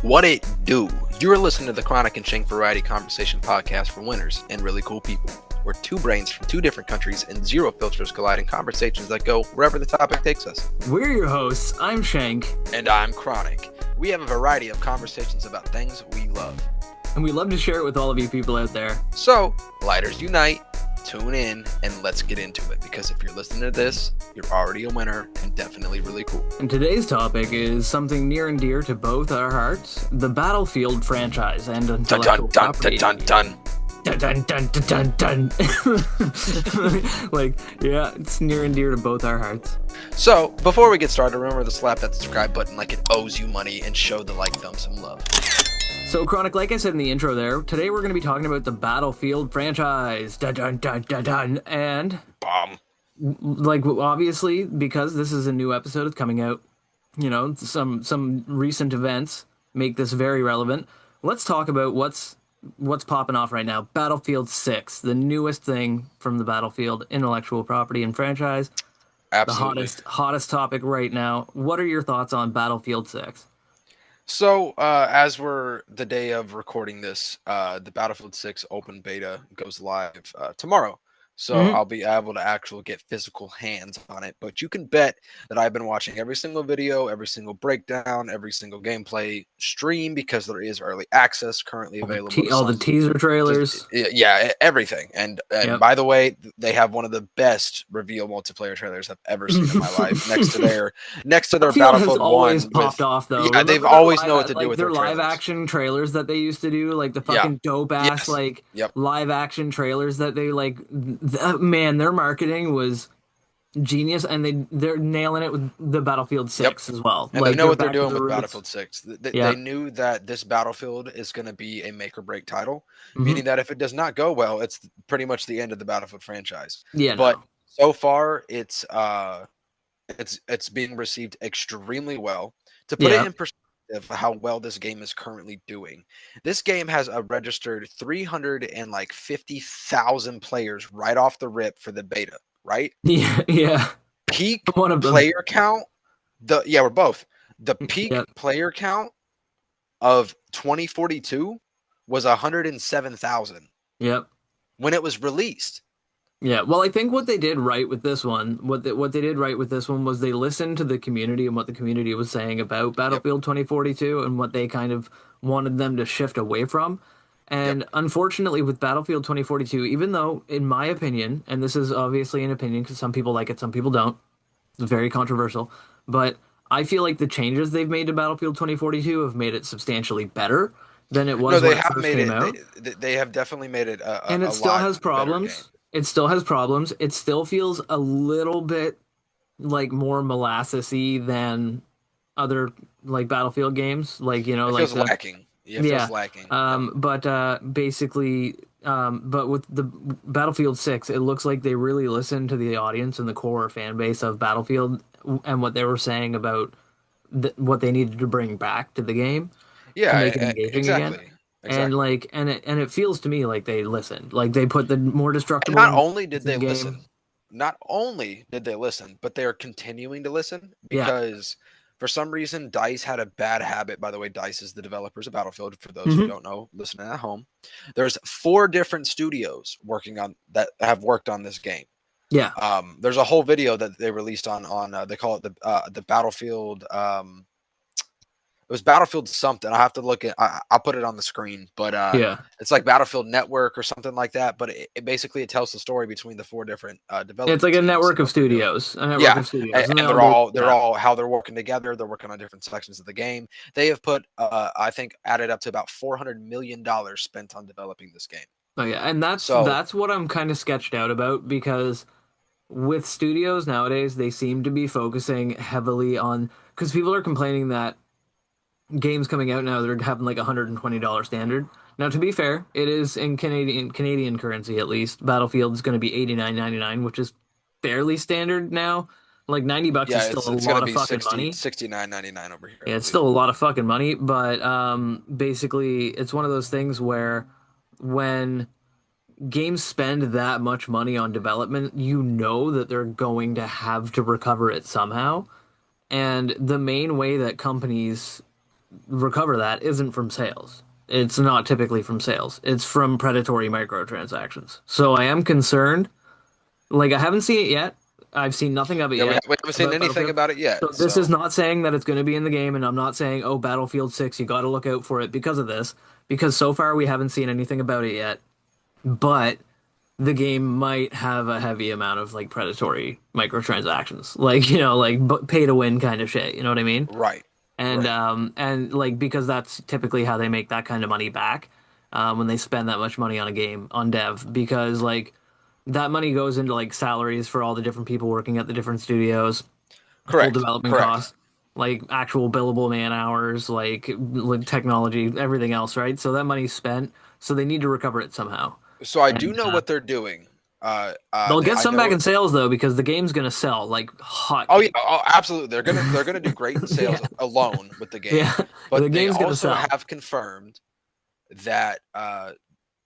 What it do? You're listening to the Chronic and Shank Variety Conversation podcast for winners and really cool people. We're two brains from two different countries and zero filters collide in conversations that go wherever the topic takes us. We're your hosts. I'm Shank. And I'm Chronic. We have a variety of conversations about things we love. And we love to share it with all of you people out there. So, lighters unite, tune in, and let's get into it. Because if you're listening to this, you're already a winner and definitely really cool. And today's topic is something near and dear to both our hearts, the Battlefield franchise and intellectual property. Dun, dun, dun, dun, dun, dun, dun. It's near and dear to both our hearts. So, before we get started, remember to slap that subscribe button like it owes you money and show the like thumb some love. So, Chronic, like I said in the intro there, today we're going to be talking about the Battlefield franchise. Dun, dun, dun, dun, dun. And, obviously, because this is a new episode, it's coming out, some recent events make this very relevant. Let's talk about what's popping off right now. Battlefield 6, the newest thing from the Battlefield intellectual property and franchise. Absolutely. The hottest topic right now. What are your thoughts on Battlefield 6? So, as we're the day of recording this, the Battlefield 6 open beta goes live tomorrow. So I'll be able to actually get physical hands on it. But you can bet that I've been watching every single video, every single breakdown, every single gameplay stream because there is early access currently available. All the teaser trailers. Yeah, everything. And by the way, they have one of the best reveal multiplayer trailers I've ever seen in my life. Next to their Battlefield 1. Always popped off though. Yeah, they've always know what to do with their live action trailers that they used to do, like the fucking dope ass live action trailers that they man, their marketing was genius, and they're nailing it with the Battlefield 6 as well. And they know what they're doing with Battlefield 6. They knew that this Battlefield is going to be a make or break title, meaning that if it does not go well, it's pretty much the end of the Battlefield franchise. So far, it's being received extremely well. To put it in perspective, how well this game is currently doing. This game has a registered 350,000 players right off the rip for the beta, right? Yeah. Peak player count. We're both. The peak player count of 2042 was 107,000. Yep. When it was released. Yeah, well, I think what they did right with this one, what they did right with this one was they listened to the community and what the community was saying about Battlefield 2042 and what they kind of wanted them to shift away from. And unfortunately, with Battlefield 2042, even though, in my opinion, and this is obviously an opinion because some people like it, some people don't, it's very controversial, but I feel like the changes they've made to Battlefield 2042 have made it substantially better than it was when it first came out. They have definitely made it and it still has problems. It still has problems. It still feels a little bit like more molasses-y than other Battlefield games. It feels lacking. Yeah, it feels lacking. But with the Battlefield 6, it looks like they really listened to the audience and the core fan base of Battlefield and what they were saying about what they needed to bring back to the game to make it engaging again. Exactly. And it feels to me like they listened. Like they put the more destructible. And not only did they listen, but they are continuing to listen because for some reason DICE had a bad habit. By the way, DICE is the developers of Battlefield. For those who don't know, listening at home, there's 4 different studios that have worked on this game. Yeah. There's a whole video that they released on they call it the Battlefield. It was Battlefield something. I'll have to look at. I'll put it on the screen, but it's like Battlefield Network or something like that. But it basically tells the story between the 4 different developers. It's like a network of studios. And they're all how they're working together. They're working on different sections of the game. They have put, I think, added up to about $400 million spent on developing this game. Oh yeah, and that's what I'm kind of sketched out about because with studios nowadays, they seem to be focusing heavily on because people are complaining that games coming out now, they're having like $120 standard. Now, to be fair, it is in Canadian currency at least. Battlefield is going to be $89.99, which is fairly standard now. Like $90 is still a lot of fucking money. $69.99 over here. Yeah, it's still a lot of fucking money, but basically, it's one of those things where when games spend that much money on development, you know that they're going to have to recover it somehow. And the main way that companies recover that isn't from sales. It's not typically from sales. It's from predatory microtransactions. So I am concerned. Like I haven't seen it yet. I've seen nothing of it Yeah, yet we haven't seen about anything Battlefield. about it yet. So this is So not saying that it's going to be in the game, and I'm not saying, oh, Battlefield 6, you got to look out for it because of this, because so far we haven't seen anything about it yet. But the game might have a heavy amount of like predatory microtransactions, like like pay to win kind of shit. You know what I mean? right, right, And like because that's typically how they make that kind of money back when they spend that much money on a game on dev because like that money goes into like salaries for all the different people working at the different studios, full correct, development correct. costs, like actual billable man hours, like technology, everything else, right? So that money's spent, so they need to recover it somehow. So I do And know what they're doing. they'll get I some back know. in sales though because the game's gonna sell like Oh yeah, hotcakes. oh, absolutely. They're gonna do great in Yeah, sales alone with the game, yeah, the but they game's gonna also sell. have confirmed that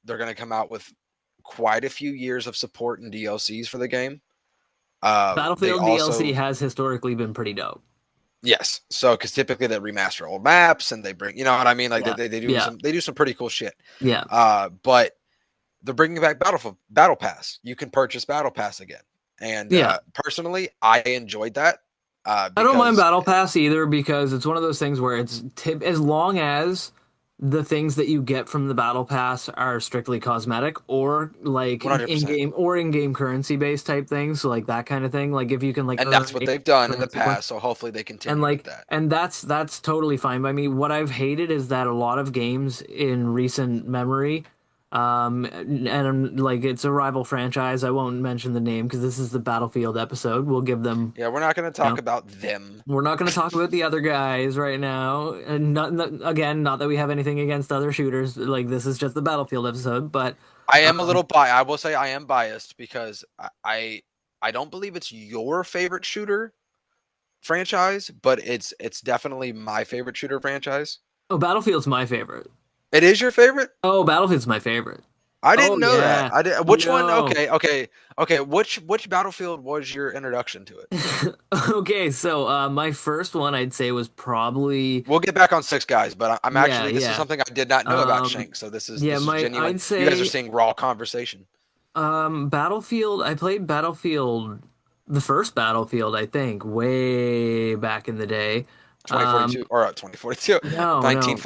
they're gonna come out with quite a few years of support and DLCs for the game. They Battlefield DLC also has historically been pretty dope. yes, so because typically they remaster old maps and they bring, you know what I mean, like Yeah, yeah, they do some pretty cool shit. yeah, But they're bringing back Battle Pass. You can purchase Battle Pass again, and yeah. personally, I enjoyed that I don't mind because Battle Pass either because it's one of those things where it's tip as long as the things that you get from the Battle Pass are strictly cosmetic or like 100%. in-game currency based type things, so like that kind of thing. Like if you can like And that's earn what they've done in the currency points past. So hopefully they and continue with like that. that's totally fine by me. What I've hated is that a lot of games in recent memory and like it's a rival franchise. I won't mention the name because this is the Battlefield episode. We'll give them Yeah, we're not going to you talk know about them. we're not going to talk about the other guys right now, and again, not that we have anything against other shooters. Like this is just the Battlefield episode, but I am a um, little biased. I will say I am biased because I don't believe it's your favorite shooter franchise, but it's definitely my favorite shooter franchise. oh, Battlefield's my favorite. It is your favorite? Oh, Battlefield's my favorite. I Oh didn't know that. yeah, I did. Which one? no. Okay, okay, okay. Which Battlefield was your introduction to it? Okay, so my first one I'd say was probably We'll get back on six guys, but I'm yeah, actually this is yeah. something I did not know about Um, Shank, so yeah, this is my genuine. I'd You guys are say seeing raw conversation. Battlefield. I played Battlefield, the first Battlefield, I think, way back in the day. Um, 2042 or 2042, no, no,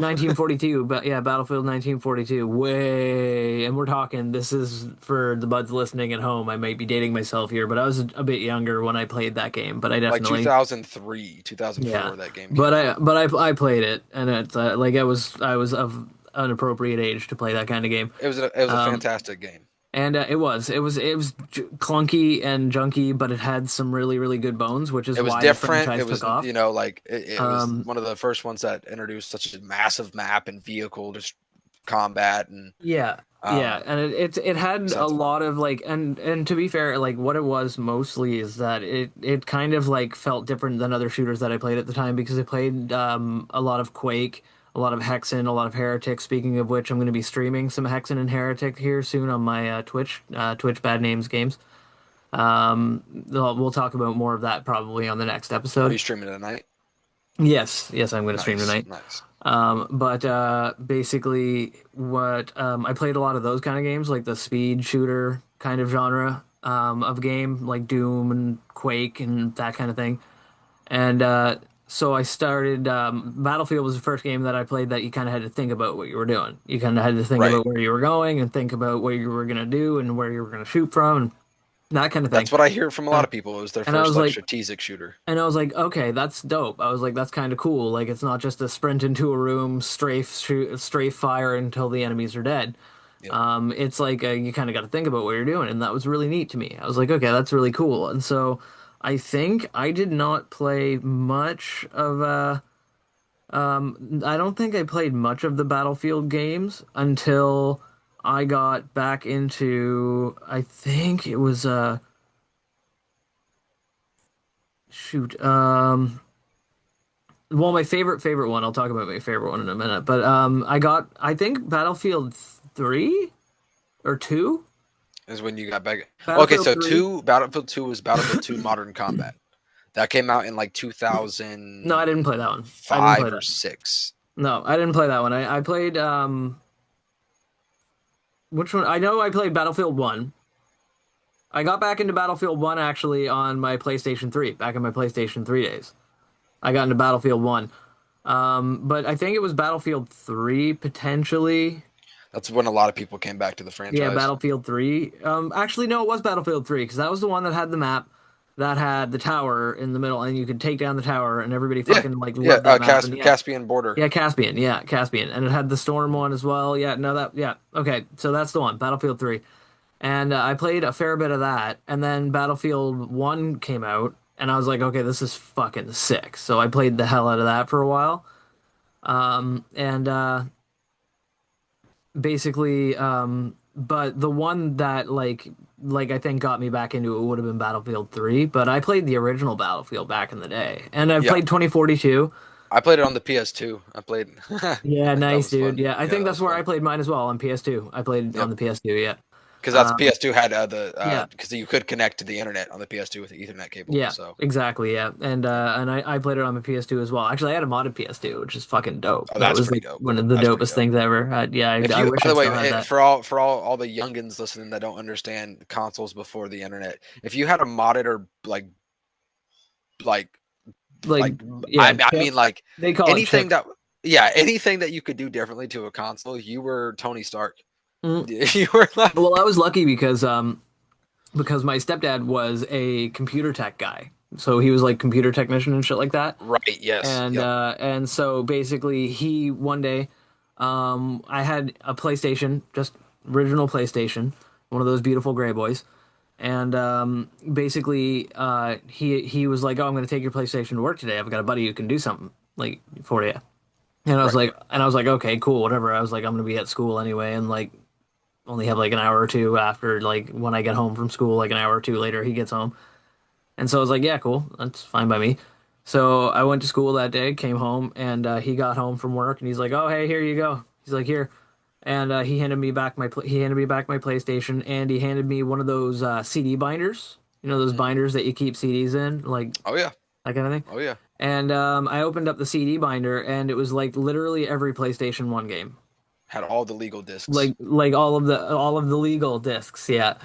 1942. 1942, but yeah, Battlefield 1942. Way, and we're talking. This is for the buds listening at home. I might be dating myself here, but I was a bit younger when I played that game. But I Like definitely, 2003, yeah, 2004 that game came out. I played it, and it's like I was of an appropriate age to play that kind of game. It was a Um, fantastic game. And it was clunky and junky, but it had some really really good bones, which is It was why the different. It franchise took was, off. you know, like it was Um, one of the first ones that introduced such a massive map and vehicle just combat and yeah, yeah, um and it had a sensible. lot of like and to be fair, like what it was mostly is that it kind of like felt different than other shooters that I played at the time because I played a lot of Quake, a lot of Hexen, a lot of Heretic. Speaking of which, I'm going to be streaming some Hexen and Heretic here soon on my Twitch Bad Names Games. We'll talk about more of that probably on the next Are episode. you streaming tonight? Yes, yes, I'm going to stream Nice, tonight. nice. But basically, what I played a lot of those kind of games, like the speed shooter kind of genre of game, like Doom and Quake and that kind of thing. And so I started. Battlefield was the first game that I played that you kind of had to think about what you were doing. You kind of had to think Right. about where you were going and think about what you were going to do and where you were going to shoot from and that kind of thing. That's what I hear from a lot And, of people. It was their and I first was like like, strategic shooter. okay, that's dope. I was like, that's kind of cool. Like, it's not just a sprint into a room, strafe fire until the enemies are dead. Yep. It's like you kind of got to think about what you're doing, and that was really neat to me. I was like, okay, that's really cool. And so, I think I did not play much of I don't think I played much of the Battlefield games until I got back into. I think it was shoot. Well, my favorite one. I'll talk about my favorite one in a minute. But I think Battlefield 3 or 2? Is when you got back. Okay, Battlefield so 3. Battlefield 2 was Battlefield 2 Modern Combat. That came out in like No, I didn't play that one. I didn't play 2005 or that. 6. No, I didn't play that one. I played which one? I know I played Battlefield 1. I got back into Battlefield 1 actually on my PlayStation 3, back in my PlayStation 3 days. I got into Battlefield 1. But I think it was Battlefield 3 potentially. That's when a lot of people came back to the Yeah, franchise. Battlefield 3. Actually, no, it was Battlefield 3 because that was the one that had the map that had the tower in the middle, and you could take down the tower, and everybody Yeah, fucking like yeah. loved that map. And yeah, Caspian border. yeah, Caspian, yeah, Caspian, and it had the storm one as well. Yeah, no, that, yeah, okay, so that's the one, Battlefield 3, and I played a fair bit of that, and then Battlefield 1 came out, and I was like, okay, this is fucking sick. So I played the hell out of that for a while, and basically but the one that like I think got me back into it would have been Battlefield 3, but I played the original Battlefield back in the day. And I Yeah, played 2042. I played it on the PS2. I played. Yeah, That nice was dude. fun. Yeah, I Yeah, think that that's was where I fun. played mine as well on PS2. I played on Yep. the PS2, yeah. Because that's Um PS2 had the yeah. because you could connect to the internet on the PS2 with the Ethernet cable. Yeah, So exactly, yeah. yeah. And I played it on the PS2 as well. Actually, I had a modded PS2, which is fucking dope. Oh, That that's was pretty like dope. one of the That's pretty dopest dope. things ever. Yeah, If I you, wish by I the way, still had that. for all the youngins listening that don't understand consoles before the internet, if you had a modded or like Like, like yeah, I mean like they call it anything chipped. that yeah anything that you could do differently to a console, you were Tony Stark. Mm. You were like Well, I was lucky because my stepdad was a computer tech guy. So he was like computer technician and shit like that. right. Yes. Yep. And so basically he one day I had a PlayStation, just original PlayStation, one of those beautiful gray boys. And basically he was like, "Oh, I'm going to take your PlayStation to work today. I've got a buddy who can do something like for you." Right. And I was like, "Okay, cool, whatever." I was like, "I'm going to be at school anyway and like only have like an hour or two after like when I get home from school, like an hour or two later he gets home." And so I was like, yeah, cool. That's fine by me. So I went to school that day, came home, and he got home from work, and he's like, "Oh, hey, here you go." He's like, "Here," and he handed me back my PlayStation, and he handed me one of those CD binders. You know those Hmm. binders that you keep CDs in, like Oh yeah. that kind of thing. Oh yeah. And I opened up the CD binder, and it was like literally every PlayStation 1 game, Had all the legal discs. like all of the legal discs, yeah,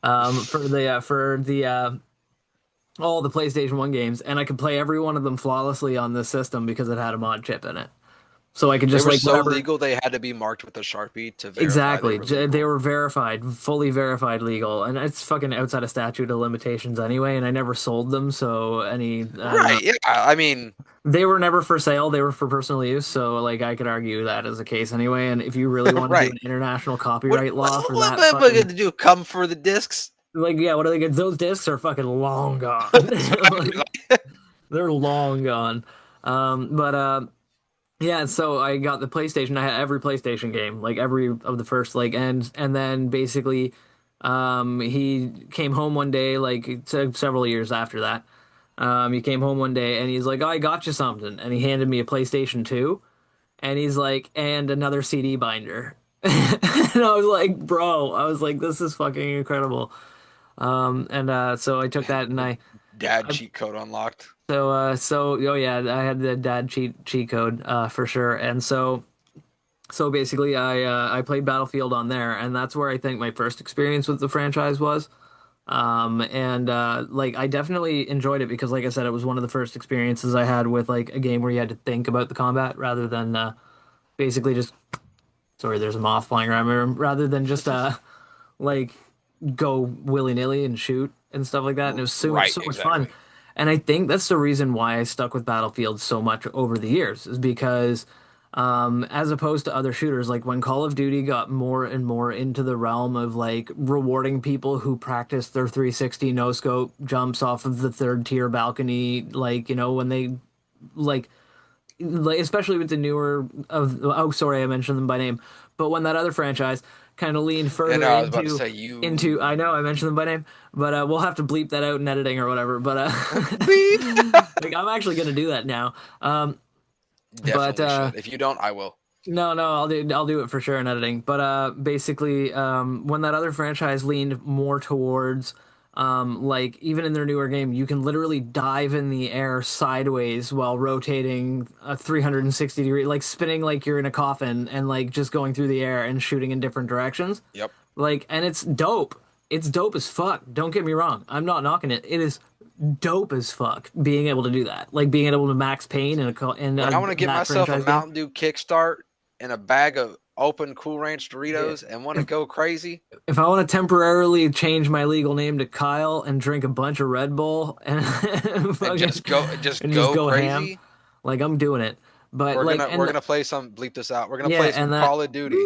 for the all the PlayStation 1 games, and I could play every one of them flawlessly on this system because it had a mod chip in it. So I could They just were like so whatever. legal they had to be marked with a Sharpie to verify they Exactly. were They legal. were verified, fully verified legal. And it's fucking outside of statute of limitations anyway, and I never sold them, so I don't know. Right. Yeah. I mean, They were never for sale, they were for personal use, so like I could argue that as a case anyway. And if you really want to do right. an international What copyright what law for what that am I fucking going to do? Come for the discs? like yeah, what are they good? Those discs are fucking long gone. That's what I mean. Like they're long gone. But yeah, so I got the PlayStation. I had every PlayStation game, like every of the first like and then basically he came home one day like several years after that. He came home one day and he's like, "Oh, I got you something." And he handed me a PlayStation 2 and he's like, "And another CD binder." And I was like, "Bro, I was like this is fucking incredible." And so I took that and The dad I cheat code unlocked. oh yeah, I had the dad cheat code for sure. And so basically I played Battlefield on there, and that's where I think my first experience with the franchise was. And like I definitely enjoyed it because like I said, it was one of the first experiences I had with like a game where you had to think about the combat rather than basically just sorry, there's a moth flying around my room rather than just like go willy-nilly and shoot and stuff like that. And it was Right. so much fun. Exactly. And I think that's the reason why I stuck with Battlefield so much over the years is because as opposed to other shooters, like when Call of Duty got more and more into the realm of like rewarding people who practice their 360 no scope jumps off of the third tier balcony, like, you know, when they like especially with the newer of oh sorry I mentioned them by name, but when that other franchise kind of leaned And further I was about to say I know you I mentioned them by name, but we'll have to bleep that out in editing or whatever. But beep. like I'm actually gonna do that now. But Definitely should. If you don't, I will. no, I'll do it for sure in editing. But basically, when that other franchise leaned more towards Like even in their newer game, you can literally dive in the air sideways while rotating a 360 degree, like spinning like you're in a coffin and like just going through the air and shooting in different directions. Yep. Like, and it's dope. It's dope as fuck. Don't get me wrong. I'm not knocking it. It is dope as fuck being able to do that. Like being able to max pain When I want to get that myself a franchise game. Mountain Dew Kickstart and a bag of open Cool Ranch Yeah. Doritos and want to If go crazy if I want to temporarily change my legal name to Kyle and drink a bunch of Red Bull and and fucking just and just go go ham, crazy, like I'm doing it. But like we're and gonna play some bleep this out. We're gonna yeah, play and some that Call of Duty.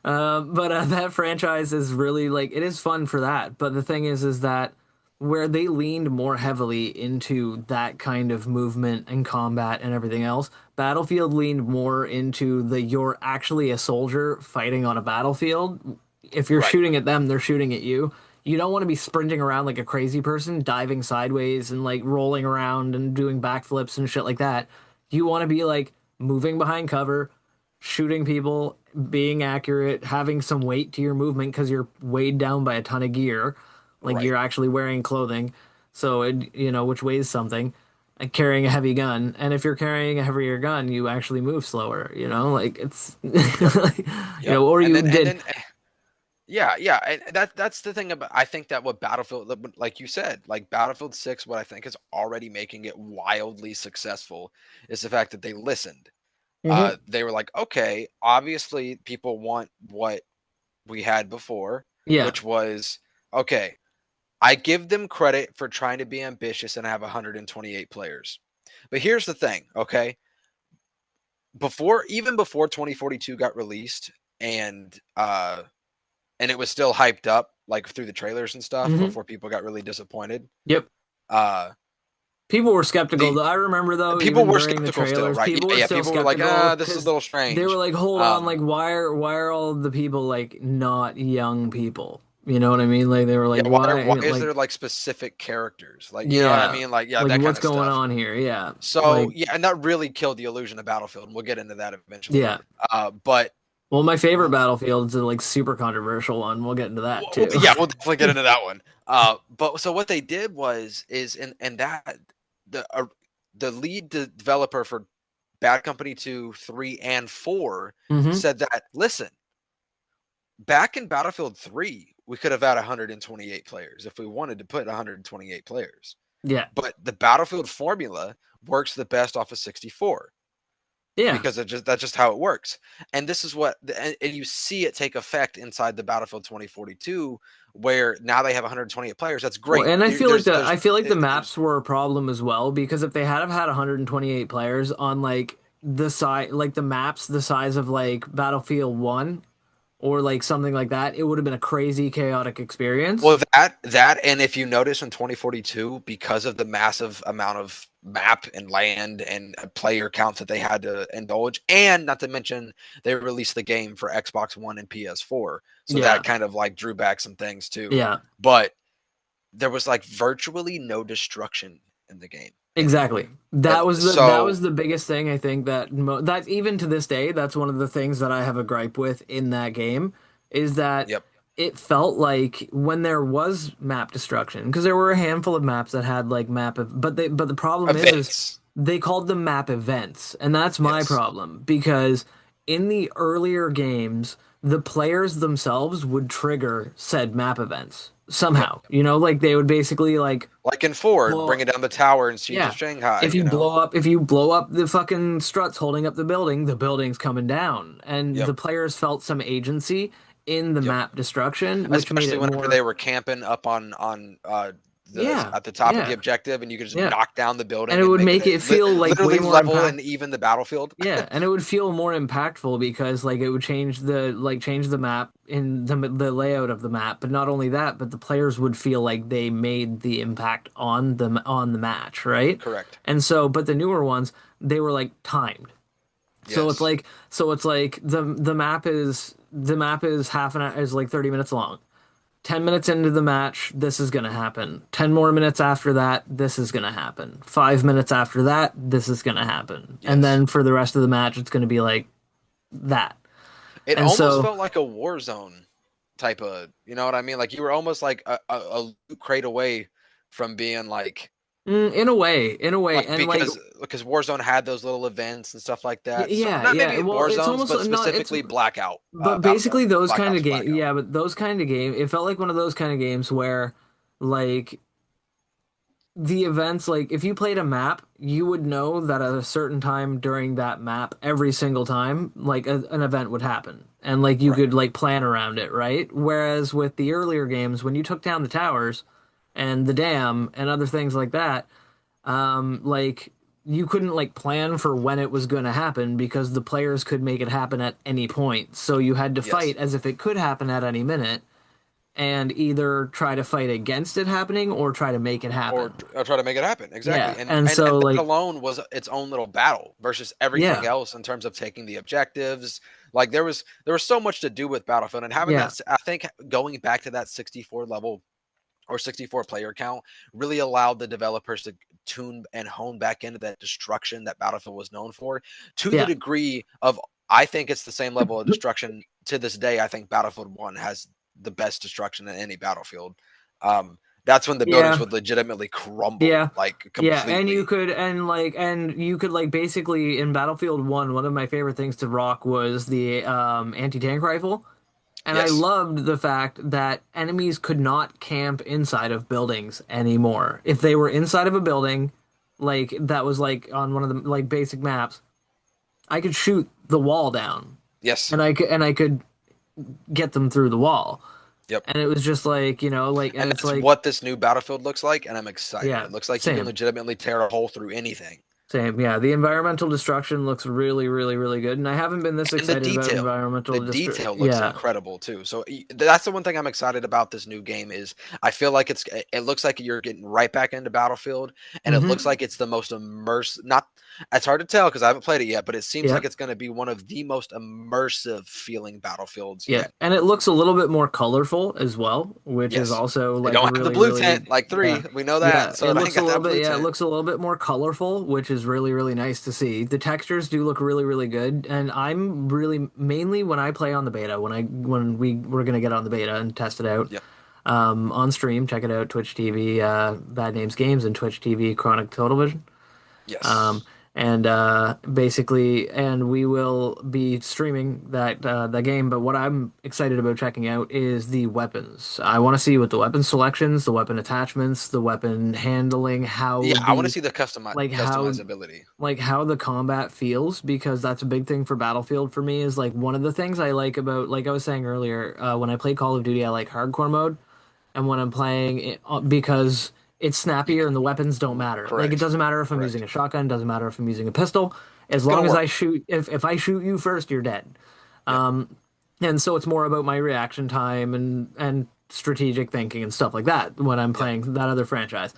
but that franchise is really like it is fun for that. But the thing is that where they leaned more heavily into that kind of movement and combat and everything else, Battlefield leaned more into the you're actually a soldier fighting on a battlefield. If you're Right. shooting at them, they're shooting at you. You don't want to be sprinting around like a crazy person, diving sideways and like rolling around and doing backflips and shit like that. You want to be like moving behind cover, shooting people, being accurate, having some weight to your movement because you're weighed down by a ton of gear, like Right. you're actually wearing clothing, so which weighs something, and carrying a heavy gun. And if you're carrying a heavier gun, you actually move slower, like it's, Yep. Yep. or And you then did. yeah, yeah, and that's the thing about I think that what Battlefield like you said, like Battlefield 6 what I think is already making it wildly successful is the fact that they listened. Hmm. They were like, "Okay, obviously people want what we had before, Yeah. which was okay, I give them credit for trying to be ambitious and have 128 players. But here's the thing, okay? Even before 2042 got released and it was still hyped up like through the trailers and stuff Hmm. before people got really disappointed. Yep. Uh People were skeptical. the I remember though, People even were during the skeptical still, trailers, right? people Yeah, were yeah, still people were like, skeptical this is a because little they were strange. like, "Hold on, like why are all of the people like not young people?" You know what I mean? Like they were Yeah, like, why "Why?" is there Like, like specific characters? Like, you know what I yeah, mean? Like, yeah, like that kind what's of going stuff. on here? Yeah, So like yeah, and that really killed the illusion of Battlefield, and we'll get into that eventually. yeah. But Well, my favorite Battlefield's a like super controversial one. We'll get into that too. yeah, we'll definitely get into that one. But so what they did was is in that the uh, the lead developer for Bad Company 2, 3, and 4 Hmm. said that listen, back in Battlefield 3, we could have had 128 players if we wanted to put 128 players. Yeah, But the Battlefield formula works the best off of 64 yeah. because that's just how it works. And this is and you see it take effect inside the Battlefield 2042 where now they have 128 players. That's Well, great. and I feel like the There's maps were a problem as well because if they had 128 players on like the size, like the maps the size of like Battlefield 1 or like something like that, it would have been a crazy chaotic experience. well and if you notice in 2042 because of the massive amount of map and land and player counts that they had to indulge and not to mention they released the game for Xbox One and PS4 so that Yeah. kind of like drew back some things too Yeah. but there was like virtually no destruction in the game Exactly. and That so was the biggest thing I think that even to this day that's one of the things that I have a gripe with in that game is that yep it felt like when there was map destruction because there were a handful of maps that had like but the problem is events they called them map events and that's my yes problem because in the earlier games the players themselves would trigger said map events yep somehow, like they would basically like like in Ford well bringing down the tower and Siege of yeah. Shanghai you know If you blow up the fucking struts holding up the building's coming down. And yep the players felt some agency in the yep map destruction, which made especially it whenever they more were camping up on the yeah, at the top of the yeah, objective and you could just yeah. knock down the And building it and would make make it it feel like way literally more level impact. and even the battlefield. Yeah, and it would feel more impactful because like it would change the map in the layout of the map, but not only that, but the players would feel like they made the impact on the match, right? Correct. And so, but the newer ones, they were like timed. Yes. So it's like the map is half an hour is like 30 minutes long. 10 minutes into the match, this is going to happen. 10 more minutes after that, this is going to happen. 5 minutes after that, this is going to happen. And Yes. then for the rest of the match, it's going to be like that. It And almost so, felt like a war zone type of, you know what I mean? Like you were almost like a loot crate away from being In a way, like and like because Warzone had those little events and stuff like that. So yeah, not yeah. maybe Well, it's Warzones, almost but not. It's specifically Blackout, but Battle basically those Black kind Ops of game. Blackout. Yeah, but those kind of game. It felt like one of those kind of games where like the events, like if you played a map, you would know that at a certain time during that map, every single time, like an event would happen, and like you Right. could like plan around it, right? Whereas with the earlier games, when you took down the towers and the dam and other things like that, like you couldn't like plan for when it was going to happen because the players could make it happen at any point. So you had to Yes. fight as if it could happen at any minute and either try to fight against it happening or try to make it happen. Or try to make it happen. Yeah, Exactly. and so And that like alone was its own little battle versus everything yeah, else in terms of taking the objectives. Like there was so much to do with Battlefield, and having yeah, that, I think going back to that 64 level or 64 player count really allowed the developers to tune and hone back into that destruction that Battlefield was known for, to the yeah, degree of, I think it's the same level of destruction to this day. I think Battlefield 1 has the best destruction in any Battlefield. That's when the buildings yeah, would legitimately crumble yeah. like Yeah, and you completely. could and you could like basically in Battlefield 1, one of my favorite things to rock was the anti-tank rifle. And I Yes. loved the fact that enemies could not camp inside of buildings anymore. If they were inside of a building, like that was like on one of the like basic maps, I could shoot the wall down Yes. and I could get them through the wall. Yep. And it was just like, like and And it's that's like, what this new Battlefield looks like, and I'm excited. yeah, It looks like you can same. legitimately tear a hole through anything. Same. Yeah, the environmental destruction looks really, really, really good. And I haven't been this And the excited about detail, the environmental destruction. detail looks Yeah. incredible too. So that's the one thing I'm excited about this new game is I feel like it looks like you're getting right back into Battlefield, and it looks Hmm. like it's the most immersive. Not, it's hard to tell because I haven't played it yet, but it seems like Yep. it's going to be one of the most immersive feeling Battlefields Yeah, yet. and it looks a little bit more colorful as well, which is Yes, also they like don't have the really, blue really, tent like yeah, three. We know yeah. that, so It it ain't looks a got little that bit, blue yeah, it tent. looks a little bit more colorful, which is really, really nice to see. The textures do look really, really good, and I'm really mainly when I play on the beta, when we were gonna get on the beta and test it out, Yep. on stream, check it out, Twitch TV, Bad Names Games, and Twitch TV Chronic Total Vision. Um, Yes. and basically, and we will be streaming that game. But what I'm excited about checking out is the weapons. I want to see what the weapon selections, the weapon attachments, the weapon handling, Yeah, I want to see the like how customizability. how the combat feels because that's a big thing for Battlefield for me is like one of the things I like about like I was saying earlier when I play Call of Duty I like hardcore mode and when I'm playing it, because it's You snappier can, and the weapons don't matter. Like it correct. doesn't matter if I'm using Correct. a shotgun, doesn't matter if I'm using a pistol. As It's gonna long as I work. shoot, if I shoot you first, you're dead. Yep. And so it's more about my reaction time and strategic thinking and stuff like that when I'm Yep. playing that other franchise.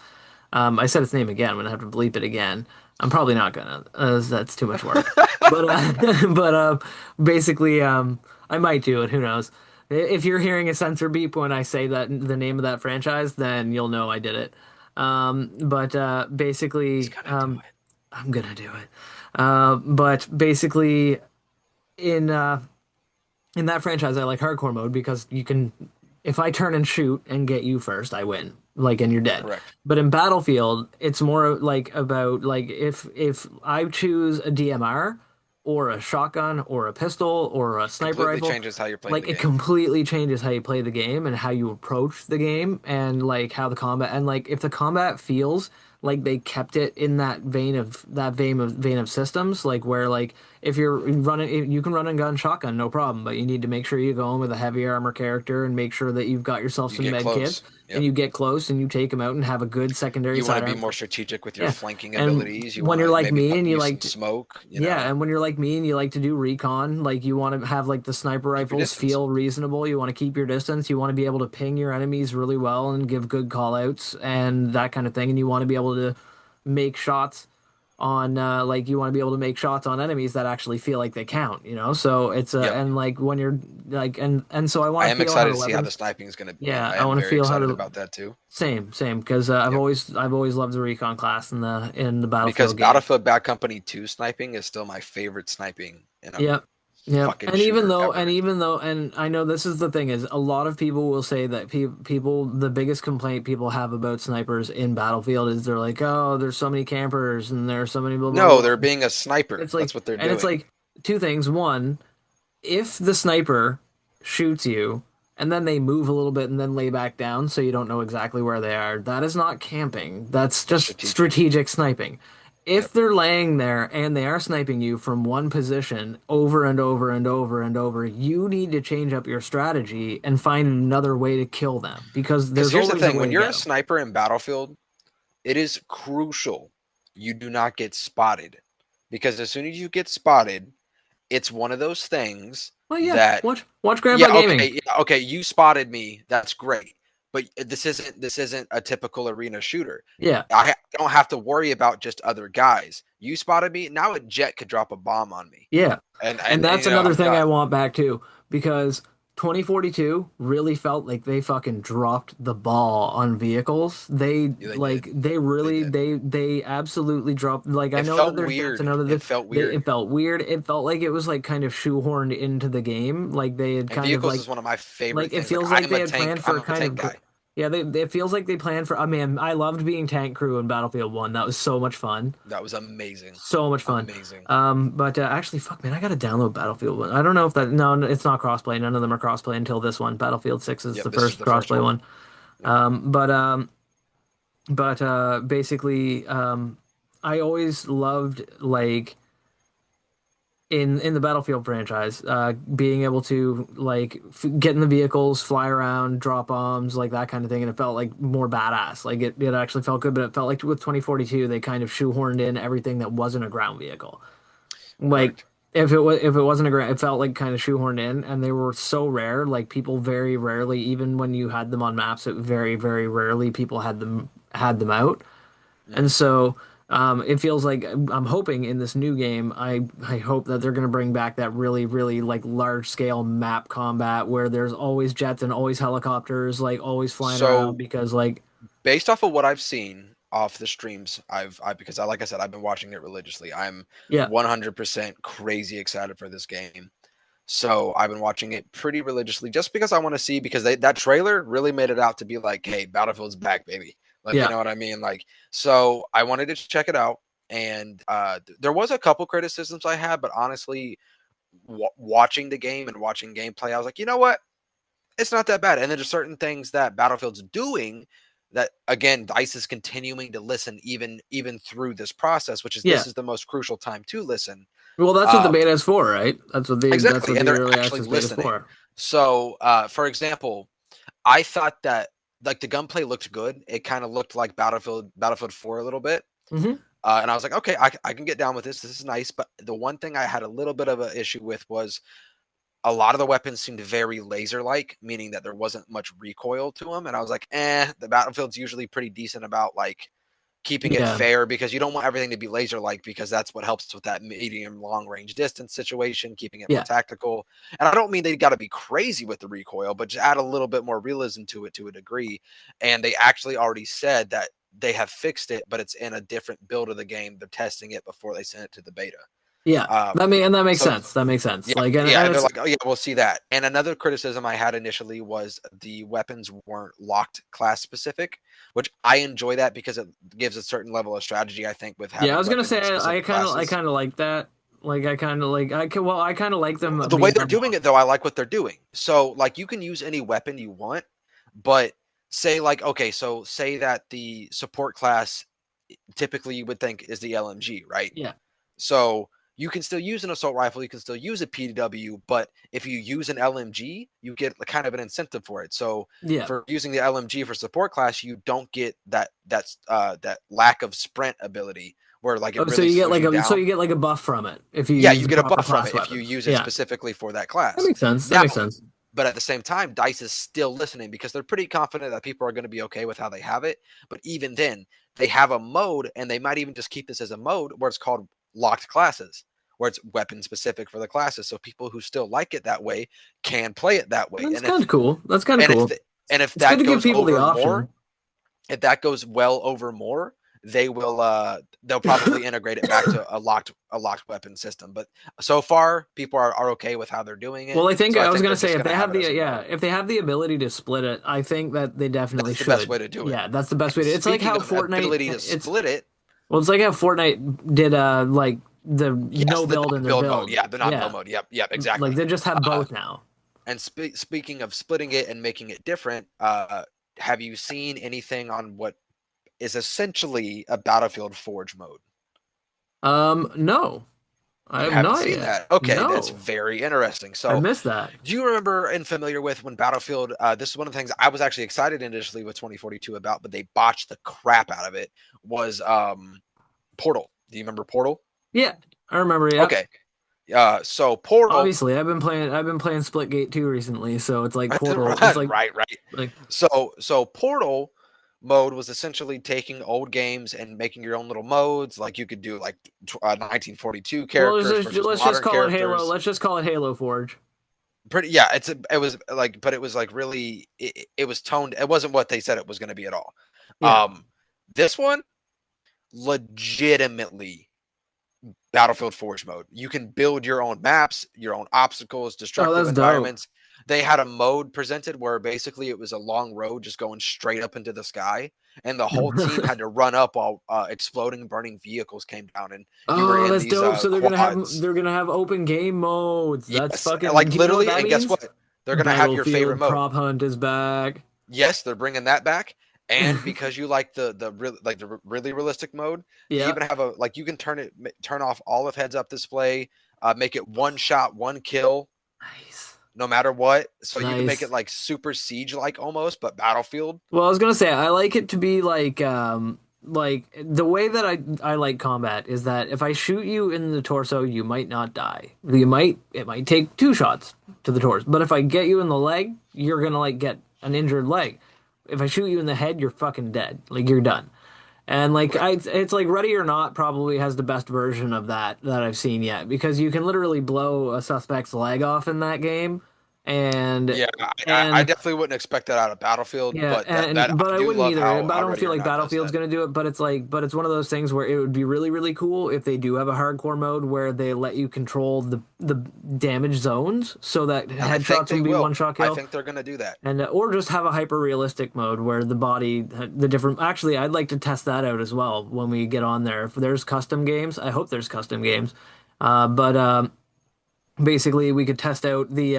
I said its name again. I'm gonna have to bleep it again. I'm probably not gonna. That's too much work. But but basically, I might do it. Who knows? If you're hearing a sensor beep when I say that the name of that franchise, then you'll know I did it. But He's basically, gonna do it. I'm gonna do it. But basically, in uh, in that franchise, I like hardcore mode because you can, if I turn and shoot and get you first, I win. Like, and you're dead. Correct. But in Battlefield, it's more like about like if I choose a DMR or a shotgun or a pistol or a sniper Completely rifle, changes how you're playing like the it game. completely changes how you play the game and how you approach the game and like how the combat and like if the combat feels like they kept it in that vein of systems like where like if you're running you can run and gun shotgun no problem but you need to make sure you go in with a heavy armor character and make sure that you've got yourself You some get med kits close. and Yep. you get close and you take them out and have a good secondary You want to be sidearm. more strategic with your Yeah, flanking and abilities. You when want you're to like maybe me and you use some like smoke. yeah, and when you're like me and you like to do recon, like you want to have like the sniper Keep your rifles distance. feel reasonable. You want to keep your distance. You want to be able to ping your enemies really well and give good call outs and that kind of thing. And you want to be able to make shots on like you want to be able to make shots on enemies that actually feel like they count, you know? So it's Yep. and like when you're like and so I want I to am feel how excited the to see how the weapons sniping is going to be. yeah, I I am want to very feel how excited the about that too. same because Yep. I've always loved the recon class in the Because Battlefield games. Battlefield Bad Company 2 sniping is still my favorite sniping in a Yep. Yeah, fucking shooter ever. and I know this is the thing is a lot of people will say that people the biggest complaint people have about snipers in Battlefield is they're like, oh, there's so many campers and there's so many blah blah No, blah. they're being a sniper. That's what they're It's doing. like two things. One, if the sniper shoots you and then they move a little bit and then lay back down so you don't know exactly where they are, that is not camping. That's just Strategic. strategic sniping. If Yep. they're laying there and they are sniping you from one position over and over and over and over, you need to change up your strategy and find another way to kill them because Because there's here's the always a thing: way when to you're get a them. sniper in Battlefield, it is crucial you do not get spotted. Because as soon as you get spotted, it's one of those things Well, yeah, that watch Grandpa yeah, Gaming. okay, yeah, okay, you spotted me. That's great. But this isn't a typical arena shooter. Yeah. I don't have to worry about just other guys. You spotted me. Now a jet could drop a bomb on me, Yeah. and And and, and that's you know another I'm thing I done. want back too, because 2042 really felt like they fucking dropped the ball on vehicles. Yeah, they did. They They really did. they absolutely dropped like I It know that felt there's jets and weird. other It felt it weird. felt weird. It felt like it was like kind of shoehorned into the game. Like they had And kind of vehicles is one of my favorite like it things. Like feels like I'm they a had tank. planned for I'm a a kind tank of guy. yeah, it feels like they planned for I mean, I loved being tank crew in Battlefield 1. That was so much fun. That was amazing. So much fun. Amazing. But actually, fuck, man, I gotta download Battlefield 1. I don't know if that. No, it's not crossplay. None of them are crossplay until this one. Battlefield 6 is Yep, the this is first the first crossplay one. one. Yep. Basically, I always loved like in the Battlefield franchise, being able to like get in the vehicles, fly around, drop bombs, like that kind of thing, and it felt like more badass. Like it actually felt good, but it felt like with 2042 they kind of shoehorned in everything that wasn't a ground vehicle. Like Correct. if it wasn't a grant, it felt like kind of shoehorned in, and they were so rare. Like people very rarely, even when you had them on maps, it very rarely people had them out. And Hmm. so it feels like I'm hoping in this new game, I hope that they're gonna bring back that really like large scale map combat where there's always jets and always helicopters, like always flying around So because like based off of what I've seen off the streams, because I like I said, I've been watching it religiously. I'm yeah 100% crazy excited for this game. So I've been watching it pretty religiously just because I want to see because that trailer really made it out to be like, hey, Battlefield's back, baby. Like, you yeah know what I mean? Like, so I wanted to check it out. And there was a couple criticisms I had, but honestly, watching the game and watching gameplay, I was like, you know what? It's not that bad. And then there's certain things that Battlefield's doing that again, Dice is continuing to listen even through this process, which is yeah. this is the most crucial time to listen. Well, that's what the Uh, beta is for, right? That's exactly, what and the they're early actually access beta is listening. for. So, for example, I thought that like the gunplay looked good. It kind of looked like Battlefield 4 a little bit. Hmm. And I was like, okay, I can get down with this. This is nice. But the one thing I had a little bit of an issue with was a lot of the weapons seemed very laser like, meaning that there wasn't much recoil to them. And I was like, the Battlefield's usually pretty decent about like keeping it Yeah, fair because you don't want everything to be laser like because that's what helps with that medium long range distance situation, keeping it more yeah, tactical. And I don't mean they got to be crazy with the recoil, but just add a little bit more realism to it to a degree. And they actually already said that they have fixed it, but it's in a different build of the game. They're testing it before they send it to the beta. yeah. Um, That makes so sense. That makes sense. yeah, Like, yeah, and and they're it's like, oh yeah, we'll see that. And another criticism I had initially was the weapons weren't locked class specific, which I enjoy that because it gives a certain level of strategy. I think with yeah. I having was gonna weapons say in specific I classes. kind of like that. Like, I kind of like them The way being they're doing it unlocked. though, I like what they're doing. So like you can use any weapon you want, but say like okay, so say that the support class typically you would think is the LMG, right? Yeah, So you can still use an assault rifle, you can still use a PW, but if you use an LMG, you get kind of an incentive for it. So yeah. for using the LMG for support class, you don't get that lack of sprint ability where like it Oh, so really you get slows like you a down. you get like a buff from it if you Yeah, use you the get a proper buff from class it if you weapons. use it Yeah, specifically for that that class. makes sense. That Now, makes sense. but at the same time, Dice is still listening because they're pretty confident that people are going to be okay with how they have it. But even then, they have a mode, and they might even just keep this as a mode where it's called locked classes, where it's weapon specific for the classes. So people who still like it that way can play it that way. That's kind of cool. That's kind of And if cool. the, and if It's good that to give goes people the over option. more, if that goes well over more, they'll probably integrate it back to a locked weapon system. But so far, people are okay with how they're doing it. Well, I think So I I was think gonna they're say just if gonna they have have it the as a yeah, mode. if they have the ability to split it, I think that they definitely That's the best way should. to do it. Yeah, that's the best way And to. It's like speaking how of ability Fortnite. to split it, It's like how Fortnite did like the yes, no the build and their non-build mode. build. Yeah, the non-build Yeah, mode. Yep, like exactly. they just have Uh, both now. and speaking of splitting it and making it different, have you seen anything on what is essentially a Battlefield Forge mode? No, I You have haven't not seen yet. that? Okay, that's No, very interesting. I So, missed that. do you remember and familiar with when Battlefield? This is one of the things I was actually excited initially with 2042 about, but they botched the crap out of it. Was Portal? Do you remember Portal? Yeah, I remember. Yeah, Okay, so Portal, obviously I've been playing Splitgate 2 recently, so it's like Portal. It's like right, right. like So Portal mode was essentially taking old games and making your own little modes. Like you could do like 1942 well, characters versus let's just modern call it Halo. characters. Let's just call it Halo Forge. Pretty, yeah. It was like, but it was like really, it was toned. It wasn't what they said it was going to be at all. Yeah. Um, this one legitimately Battlefield Forge mode. You can build your own maps, your own obstacles, Oh, destructive that's dope. environments. They had a mode presented where basically it was a long road just going straight up into the sky, and the whole team had to run up while exploding, burning vehicles came down, and you were Oh, in that's these dope. So quads. they're gonna have open game modes. That's Yes, fucking. like Do you know what literally. that And guess means? what? They're gonna have your favorite Battlefield mode. Prop Hunt is back. Yes, they're bringing that back. And because you like the really realistic mode, they Yeah. even have a like you can turn off all of heads up display, make it one shot, one kill, Nice. no matter what. So you can make it Nice. like super siege like almost, but Battlefield. Well, I was gonna say I like it to be like the way that I like combat is that if I shoot you in the torso, you might not die. It might take two shots to the torso, but if I get you in the leg, you're gonna like get an injured leg. If I shoot you in the head, you're fucking dead. Like you're done. And like Okay. it's like Ready or Not probably has the best version of that I've seen yet because you can literally blow a suspect's leg off in that game, and Yeah, I and definitely wouldn't expect that out of Battlefield, yeah, but that and but I I do wouldn't love either. how But I don't Ready feel or like Not does Battlefield's that. gonna do it. But it's one of those things where it would be really really cool if they do have a hardcore mode where they let you control the damage zones so that And I think headshots they would be one will. shot I kill, think they're gonna do that. and or just have a hyper realistic mode where the body the different. Actually, I'd like to test that out as well when we get on there. If there's custom games, I hope there's custom games. But basically, we could test out the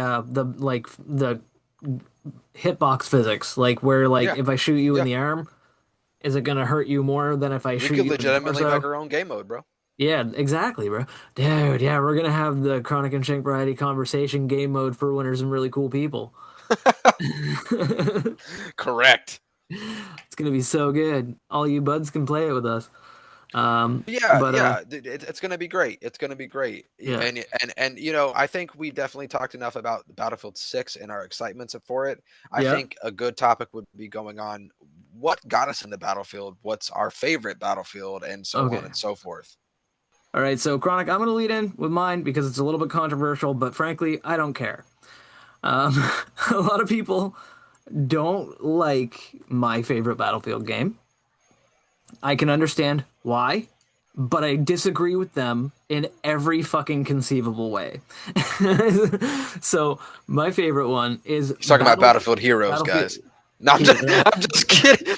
hitbox physics, like where like Yeah, if I shoot you in yeah. the arm, is it gonna hurt you more than if I We shoot could you in the legitimately make torso? our own game mode, bro. Yeah, exactly, bro. Dude, yeah, we're gonna have the Chronic and Shank Variety Conversation game mode for winners and really cool people. It's Correct. gonna be so good. All you buds can play it with us. Yeah, But yeah, it's gonna be great. It's gonna be great. yeah, And I think we definitely talked enough about Battlefield 6 and our excitements for it. I yeah. think a good topic would be going on what got us into Battlefield, what's our favorite Battlefield, and so on Okay. and so forth. All right. So Chronic, I'm gonna lead in with mine because it's a little bit controversial, but frankly, I don't care. Um, a lot of people don't like my favorite Battlefield game. I can understand why, but I disagree with them in every fucking conceivable way. So my favorite one is He's talking about Battlefield Heroes, Battlefield. guys. No, I'm just, Yeah. I'm just kidding.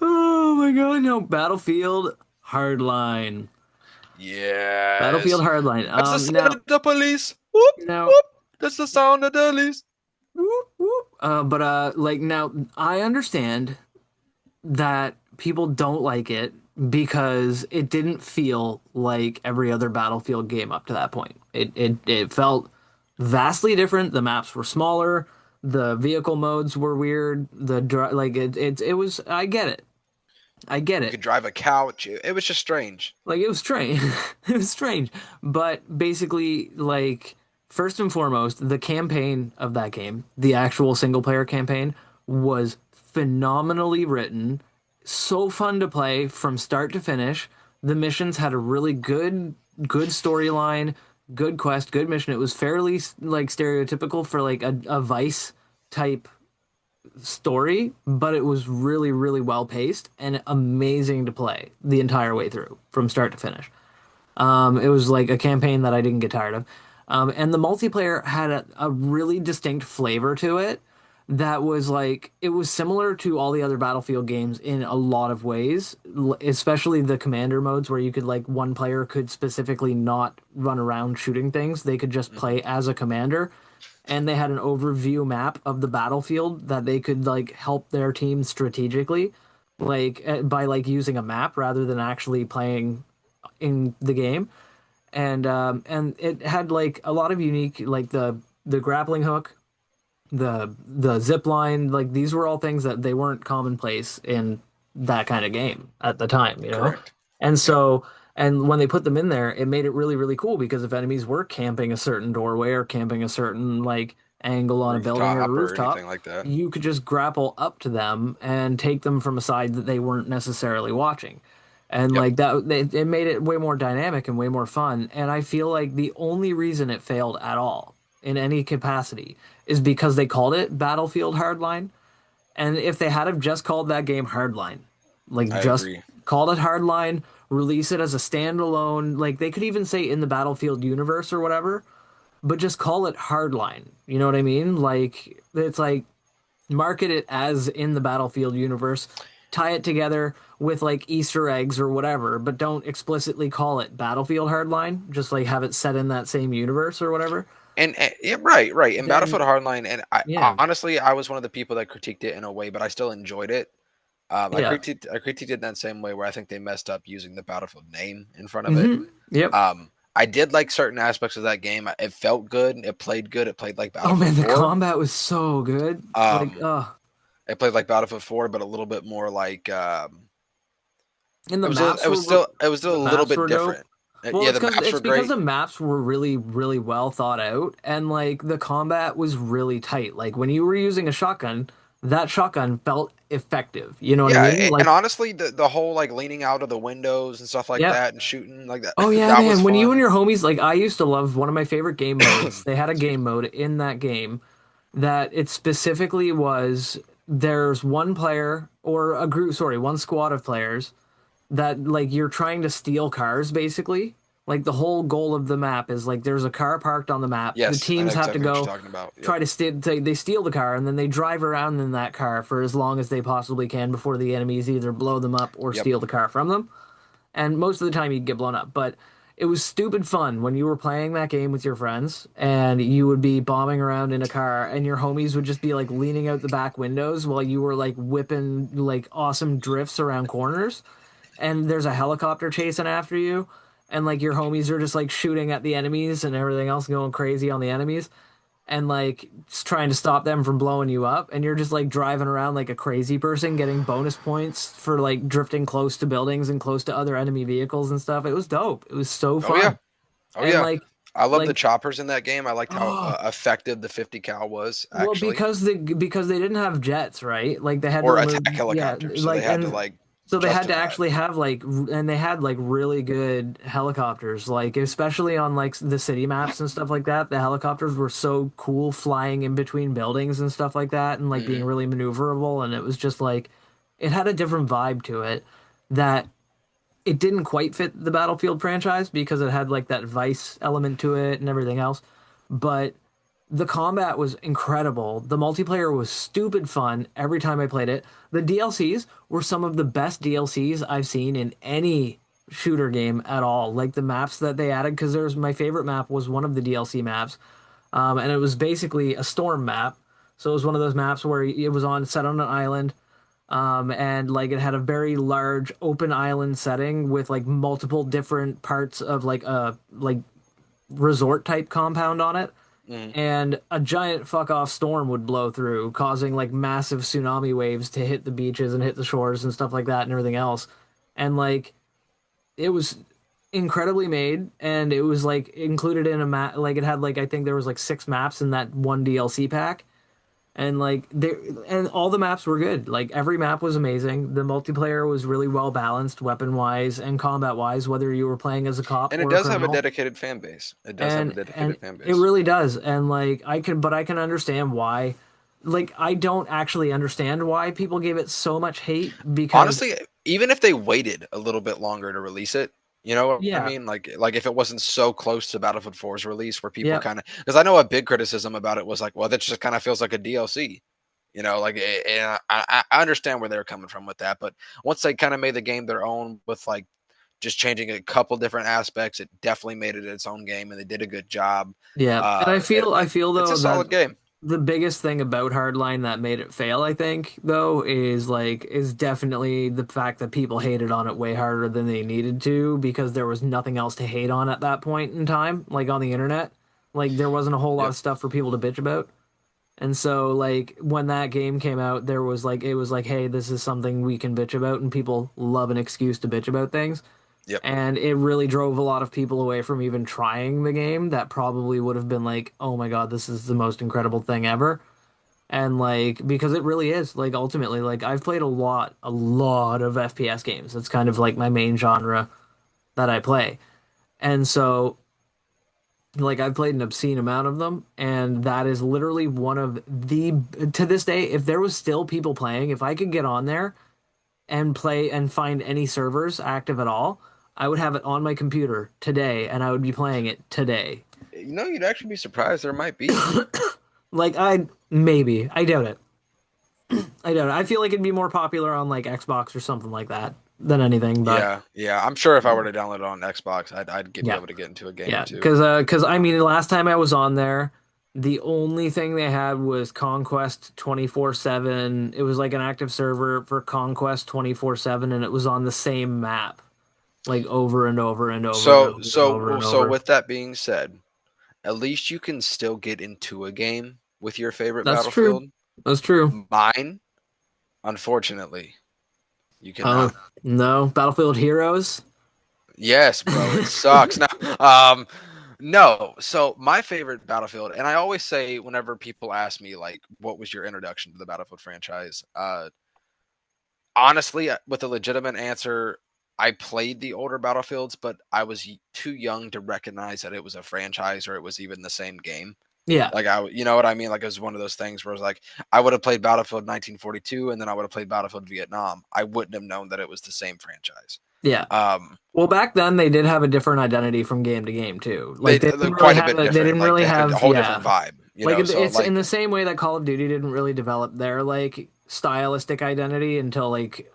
Oh my god, no, Battlefield Hardline. Battlefield Yes. Hardline. That's the sound Now, of the police. Whoop, now, whoop. That's the sound of the police. whoop, whoop. But like now, I understand that people don't like it because it didn't feel like every other Battlefield game up to that point. It felt vastly different. The maps were smaller. The vehicle modes were weird. Like it was. I get it. I get You it. could drive a couch. It was just strange. Like it was strange. It was strange. But basically, like first and foremost, the campaign of that game, the actual single player campaign, was phenomenally written, so fun to play from start to finish. The missions had a really good storyline, good quest, good mission. It was fairly like stereotypical for like a Vice type story, but it was really, really well paced and amazing to play the entire way through from start to finish. It was like a campaign that I didn't get tired of. And the multiplayer had a really distinct flavor to it that was like, it was similar to all the other Battlefield games in a lot of ways, especially the commander modes where you could, like, one player could specifically not run around shooting things. They could just Hmm. play as a commander. And they had an overview map of the battlefield that they could, like, help their team strategically, like, by like using a map rather than actually playing in the game. And it had like a lot of unique, like the grappling hook, the zip line, like these were all things that they weren't commonplace in that kind of game at the time, you know? Correct. And Yep. so, and when they put them in there, it made it really, really cool because if enemies were camping a certain doorway or camping a certain like angle on a building or a Rooftop or rooftop, anything like that. you could just grapple up to them and take them from a side that they weren't necessarily watching. And Yep. like that, it made it way more dynamic and way more fun. And I feel like the only reason it failed at all in any capacity is because they called it Battlefield Hardline. And if they had have just called that game Hardline, like I just agree. called it Hardline, release it as a standalone, like they could even say in the Battlefield universe or whatever, but just call it Hardline. You know what I mean? Like it's like market it as in the Battlefield universe, tie it together with like Easter eggs or whatever, but don't explicitly call it Battlefield Hardline. Just like have it set in that same universe or whatever. And yeah, right, right. In Battlefield Then Hardline, and yeah, honestly, I was one of the people that critiqued it in a way, but I still enjoyed it. yeah. I critiqued it in that same way where I think they messed up using the Battlefield name in front of it. Yep. I did like certain aspects of that game. It felt good. It played good. It played like Oh Battlefield man, the 4. combat was so good. Like, Um, it played like Battlefield 4, but a little bit more like and it was. It was still the a little maps bit were dope. different. Well, Yeah, the maps it's were because great. the maps were really, really well thought out, and like the combat was really tight. Like when you were using a shotgun, that shotgun felt effective. You know what I Yeah, mean? and Like, honestly, the whole like leaning out of the windows and stuff like yeah. that and shooting like that Oh yeah, that was man. When you and fun. your homies, like, I used to love one of my favorite game modes. They had a Excuse game me. mode in that game that it specifically was there's one player or a group, sorry, one squad of players that like you're trying to steal cars basically. Like the whole goal of the map is like there's a car parked on the map. The Yes, I know teams have to exactly what you're go talking about. Yep. try to they steal the car and then they drive around in that car for as long as they possibly can before the enemies either blow them up or Yep. steal the car from them. And most of the time you get blown up, but it was stupid fun when you were playing that game with your friends and you would be bombing around in a car and your homies would just be like leaning out the back windows while you were like whipping like awesome drifts around corners and there's a helicopter chasing after you and like your homies are just like shooting at the enemies and everything else going crazy on the enemies and like trying to stop them from blowing you up and you're just like driving around like a crazy person getting bonus points for like drifting close to buildings and close to other enemy vehicles and stuff. It was dope. It was so Oh yeah. fun. Oh And yeah. I love the like choppers in that game. I liked how oh effective the 50 cal was well, actually, because they didn't have jets, right? Like they had to or remove, attack yeah, helicopters, so they like had to and like so they had to justify it. actually have like and they had like really good helicopters, like especially on like the city maps and stuff like that. The helicopters were so cool flying in between buildings and stuff like that and like being Hmm. really maneuverable and it was just like it had a different vibe to it that it didn't quite fit the Battlefield franchise because it had like that Vice element to it and everything else. But the combat was incredible. The multiplayer was stupid fun every time I played it. The DLCs were some of the best DLCs I've seen in any shooter game at all. Like the maps that they added, because there's my favorite map was one of the DLC maps, and it was basically a storm map. So it was one of those maps where it was on set on an island, and like it had a very large open island setting with like multiple different parts of like a like resort type compound on it Hmm. and a giant fuck off storm would blow through, causing like massive tsunami waves to hit the beaches and hit the shores and stuff like that and everything else. And like it was incredibly made and it was like included in a map like it had like I think there was like 6 maps in that one DLC pack. And like there and all the maps were good. Like every map was amazing. The multiplayer was really well balanced weapon wise and combat wise, whether you were playing as a cop And it or a does have a criminal. dedicated fan base. It does have a And dedicated fan it base. really does and like I can understand why. like I don't actually understand why people gave it so much hate because Honestly, even if they waited a little bit longer to release it, you know what I yeah, mean? Like if it wasn't so close to Battlefield 4's release, where people yeah, kind of, because I know a big criticism about it was like, well, that just kind of feels like a DLC. Like, and I understand where they're coming from with that, but once they kind of made the game their own with like just changing a couple different aspects, it definitely made it its own game, and they did a good job. yeah. And I feel It's a though that solid game. the biggest thing about Hardline that made it fail, I think, though, is definitely the fact that people hated on it way harder than they needed to because there was nothing else to hate on at that point in time, like on the internet. Like there wasn't a whole lot Yep. of stuff for people to bitch about. And so like when that game came out, there was like it was like, hey, this is something we can bitch about, and people love an excuse to bitch about things. Yep. And it really drove a lot of people away from even trying the game that probably would have been like, oh my God, this is the most incredible thing ever. And like, because it really is, like, ultimately, like, I've played a lot of FPS games. It's kind of like my main genre that I play. And so, like, I've played an obscene amount of them. And that is literally one of to this day, if there was still people playing, if I could get on there and play and find any servers active at all, I would have it on my computer today and I would be playing it today. You'd actually be surprised there might be. Like maybe, I doubt it. I doubt it. I feel like it'd be more popular on like Xbox or something like that than anything, but Yeah, yeah. I'm sure if I were to download it on Xbox, be yeah. able to get into a game or Yeah, two. because I mean, the last time I was on there, the only thing they had was Conquest 24/7. It was like an active server for Conquest 24/7, and it was on the same map, like over and over and over and So, over and over and over. with that being said, at least you can still get into a game with your favorite That's true. Battlefield. That's true. Mine, unfortunately, you Uh, cannot. no, Battlefield Heroes. Yes, bro, it sucks. No. So my favorite Battlefield, and I always say whenever people ask me like, what was your introduction to the Battlefield franchise? Honestly, with a legitimate answer, I played the older Battlefields, but I was too young to recognize that it was a franchise or it was even the same game. Yeah, Like you know what I mean? Like it was one of those things where it's like I would have played Battlefield 1942 and then I would have played Battlefield Vietnam. I wouldn't have known that it was the same franchise. yeah. Um, Well, back then they did have a differern identity from game to game too. Like they they're didn't really quite a have bit they different. didn't Like really they had a have whole different vibe, like So it's in like the same way that Call of Duty didn't really develop their like stylistic identity until like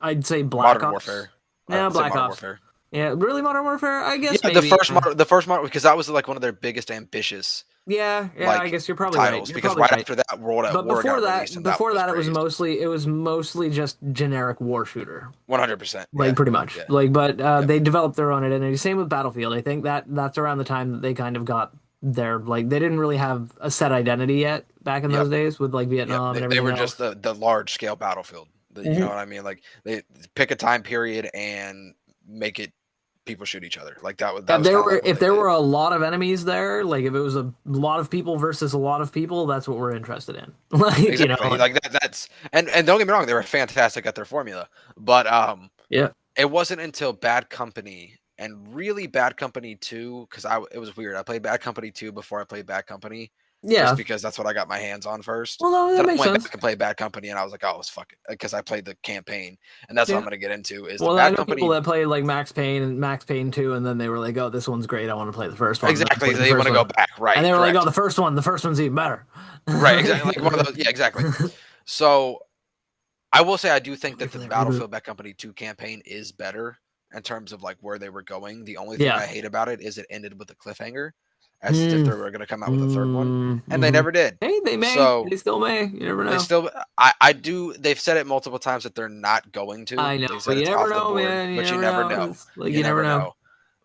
I'd say Black Modern Ops. Warfare, Yeah, I'd say Black Modern Ops. Warfare. Yeah, really Modern Warfare? I guess Yeah, maybe. Yeah. the first modern because that was like one of their biggest ambitious Yeah, yeah, I like guess you're probably right. titles You're because probably right right. after that World at But War got released and that before was that praised. it was mostly just generic war shooter. 100%. Like Yeah. pretty much. Yeah. Like but Yep. they developed their own identity. Same with Battlefield. I think that's around the time that they kind of got their like they didn't really have a set identity yet back in those Yep. days with like Yep. Vietnam and They everything were just else. the large scale battlefield. You know Mhm. what I mean? Like they pick a time period and make it people shoot each other. Like that was kind of like what If they there did. were a lot of enemies there, like if it was a lot of people versus a lot of people, that's what we're interested in. Like, you know, Exactly. like Like that's and don't get me wrong, they were fantastic at their formula. But yeah. it wasn't until Bad Company and really Bad Company 2 cuz I it was weird. I played Bad Company 2 before I played Bad Company just Yeah. because that's what I got my hands on first. Well, no, that Then I makes went sense. back and played Bad Company and I was like, "Oh, it's fucking," because I played the campaign and that's what I'm Yeah. going to get into is the Well, I Bad know people Company. that played like Max Payne and Max Payne 2, and then they were like, "Oh, this one's great. I want to play the first one." And then I Exactly. played the They want first to go one, back. and Right. they were like, "Oh, Correct. the first one's even better." Right. Exactly. Like one of those. Yeah. Exactly. So I will say I do think Can't wait that for the that reboot. Battlefield Bad Company 2 campaign is better in terms of like where they were going. The only thing Yeah. I hate about it is it ended with a cliffhanger, as if Hmm. they were going to come out with a third one, and they Hmm. never did. Hey, they may. So They still may. You never they know. still, I do. They've said it multiple times that they're not going to. I know, They but said you it's never off the know, board, man. You but you never never know. know. It's like You you never never know know.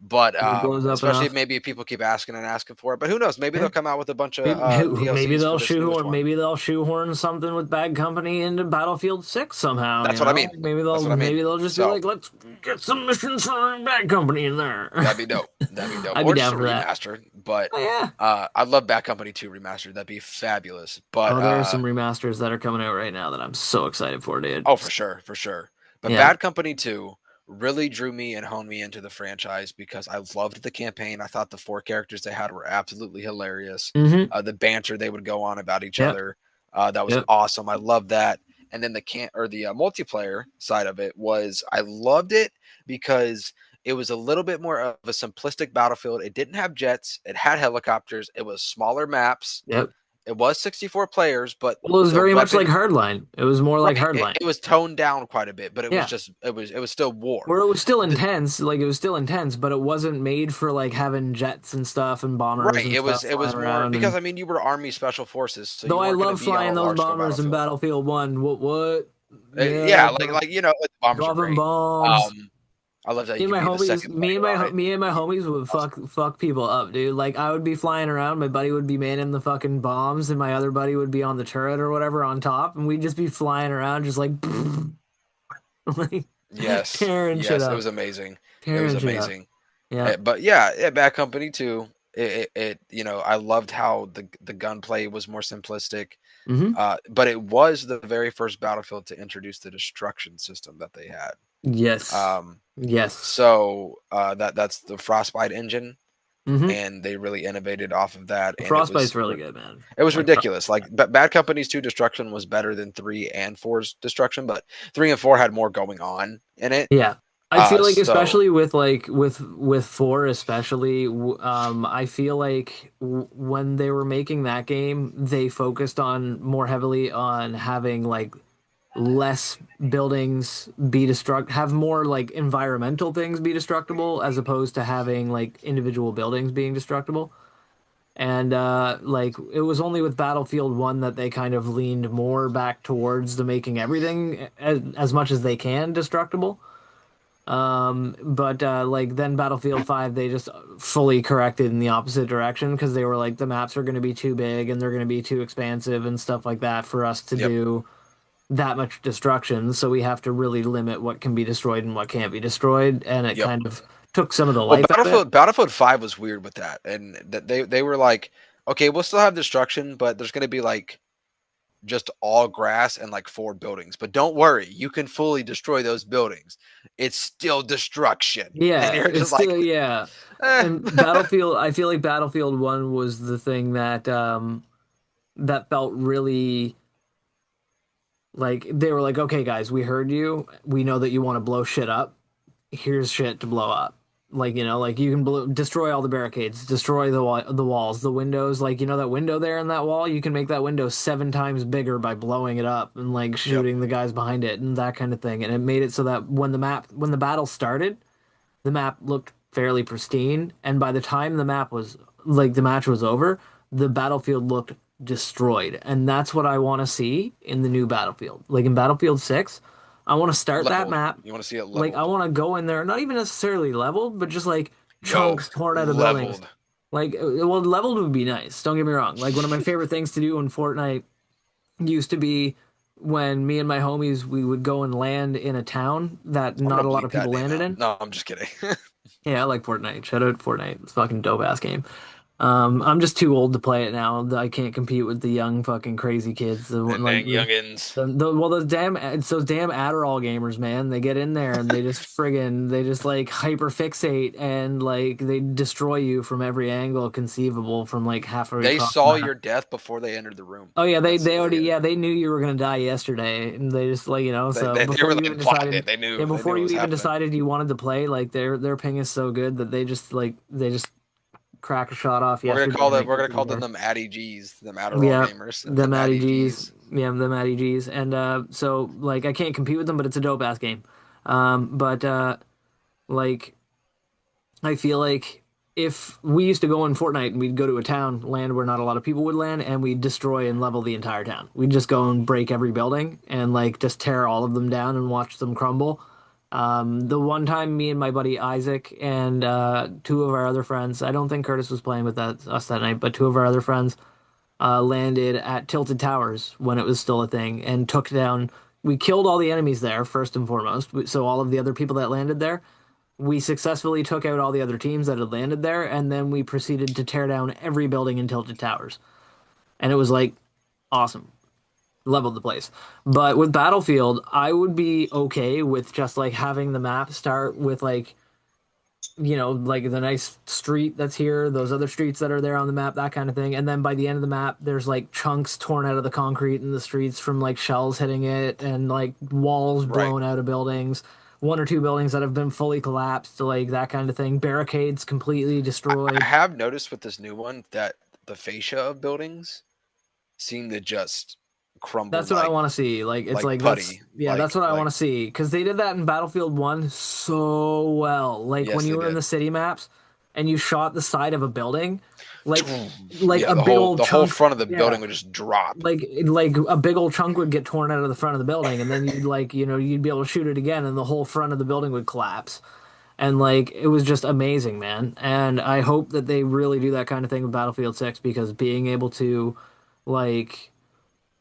But if it blows up especially if enough. maybe if people keep asking and asking for it. But who knows? Maybe Yeah. they'll come out with a bunch of Maybe DLCs for they'll this newest shoehorn one. something with Bad Company into Battlefield 6 somehow, you That's what I know? mean. That's what I mean. Maybe they'll just be So like, let's get some missions for Bad Company in there. that'd be dope. That'd be dope. I'd be Or just down a for that. remaster. But Oh yeah. I'd love Bad Company 2 remastered. That'd be fabulous. But Oh, there are some remasters that are coming out right now that I'm so excited for, dude. oh, for sure, for sure. But Yeah. Bad Company 2 really drew me and honed me into the franchise because I loved the campaign. I thought the four characters they had were absolutely hilarious. Mm-hmm. The banter they would go on about each Yep. other. That was Yep. awesome. I love that. And then the multiplayer side of it was I loved it because it was a little bit more of a simplistic battlefield. It didn't have jets. It had helicopters. It was smaller maps. Yep. It was 64 players, but Well, it was the very much like weapon Hardline. It was more like right, Hardline. it was toned down quite a bit, but Yeah. it was still war. Where it was still The, intense, like it was still intense, but it wasn't made for like having jets and stuff and bombers right, and stuff it flying was more around. because And I mean you were Army Special Forces, so though you I weren't going to love be on a flying those large scale bombers in battlefield. Battlefield One. What? Yeah, Yeah, you know the bombers are dropping great. bombs. I love that you could be the second fighter eye. Me and my You, homies would awesome. fuck people up, dude. Like I would be flying around, my buddy would be manning the fucking bombs, and my other buddy would be on the turret or whatever on top, and we'd just be flying around, just like, like Yes, tearing shit yes, it up, was amazing. It was tearing shit up. amazing. Yeah. But yeah, Bad Company too. You know I loved how the gunplay was more simplistic. Hmm. But it was the very first Battlefield to introduce the destruction system that they had. Yes. Um, Yes. so that's the Frostbite engine, Hmm. and they really innovated off of that, and Frostbite's really good, man. it was Like, ridiculous. Like Bad Company's 2 destruction was better than 3 and four's destruction, but 3 and 4 had more going on in it. yeah. I feel like So especially with like with four especially I feel like when they were making that game they focused on more heavily on having like less buildings be destruct have more like environmental things be destructible as opposed to having like individual buildings being destructible. And like it was only with Battlefield 1 that they kind of leaned more back towards the making everything as much as they can destructible. But like then Battlefield 5 they just fully corrected in the opposite direction because they were like the maps are going to be too big and they're going to be too expansive and stuff like that for us to yep, do that much destruction. So we have to really limit what can be destroyed and what can't be destroyed, and it yep. kind of took some of the Well, life out of it. Battlefield 5 was weird with that, and that they were like, okay, we'll still have destruction, but there's going to be like just all grass and like 4 buildings. But don't worry, you can fully destroy those buildings. It's still destruction. And Yeah, you're it's just like, still yeah. eh. And Battlefield, I feel like Battlefield 1 was the thing that that felt really like they were like, okay, guys, we heard you. We know that you want to blow shit up. Here's shit to blow up. Like, you know, like you can destroy all the barricades, destroy the walls, the windows. Like, you know, that window there in that wall, you can make that window 7 times bigger by blowing it up and like Yep. shooting the guys behind it and that kind of thing. And it made it so that when the battle started, the map looked fairly pristine, and by the time the match was over, the battlefield looked destroyed. And that's what I want to see in the new Battlefield. Like in Battlefield 6, I want to start that Leveled. map. You want to see it Like I leveled. want to go in there, not even necessarily leveled, but just like No, chunks torn out of buildings. leveled. Like, well, leveled would be nice. Don't get me wrong. Like one of my favorite things to do in Fortnite used to be when me and my homies we would go and land in a town that I'm not gonna a lot of bleep that people name landed out. in. No, I'm just kidding. Yeah, I like Fortnite. Shout out Fortnite. It's a fucking dope ass game. I'm just too old to play it now. I can't compete with the young fucking crazy kids. The dang youngins. Well, those damn it's those damn Adderall gamers, man. They get in there and they just like hyper fixate and like they destroy you from every angle conceivable from like halfway They across the saw map. your death before they entered the room. Oh yeah, That's they already yeah they knew you were gonna die yesterday and they just like you know so they before were you like even plotted decided it. yeah They knew before what you was even happening. decided you wanted to play like their ping is so good that they just crack a shot off yesterday and they We're keep gonna you call them there. them Addy G's, them Adderall Yeah, gamers, the them Matty Addy G's. G's. Yeah, the Matty G's. And so like I can't compete with them, but it's a dope ass game. But like I feel like if we used to go in Fortnite and we'd go to a town, land where not a lot of people would land, and we'd destroy and level the entire town. We'd just go and break every building and like just tear all of them down and watch them crumble. The one time me and my buddy Isaac and two of our other friends, I don't think Curtis was playing with us that night, but two of our other friends landed at Tilted Towers when it was still a thing and took down. We killed all the enemies there first and foremost. So all of the other people that landed there, we successfully took out all the other teams that had landed there, and then we proceeded to tear down every building in Tilted Towers. And it was like awesome, leveled the place. But with Battlefield, I would be okay with just like having the map start with like like the nice street that's here, those other streets that are there on the map, that kind of thing. And then by the end of the map, there's like chunks torn out of the concrete in the streets from like shells hitting it and like walls Right. blown out of buildings, one or two buildings that have been fully collapsed, like that kind of thing. Barricades completely I destroyed. have noticed with this new one that the fascia of buildings seem to just crumble That's what I want to see. Like it's like that's putty. yeah, that's what I Like want to see because they did that in Battlefield 1 so well. Like when yes, you they were in did. the city maps and you shot the side of a building, like like Yeah, a big old the whole chunk, front of the yeah. building would just drop. Like a big old chunk would get torn out of the front of the building and then you'd like, you'd be able to shoot it again and the whole front of the building would collapse. And like it was just amazing, man. And I hope that they really do that kind of thing with Battlefield 6 because being able to like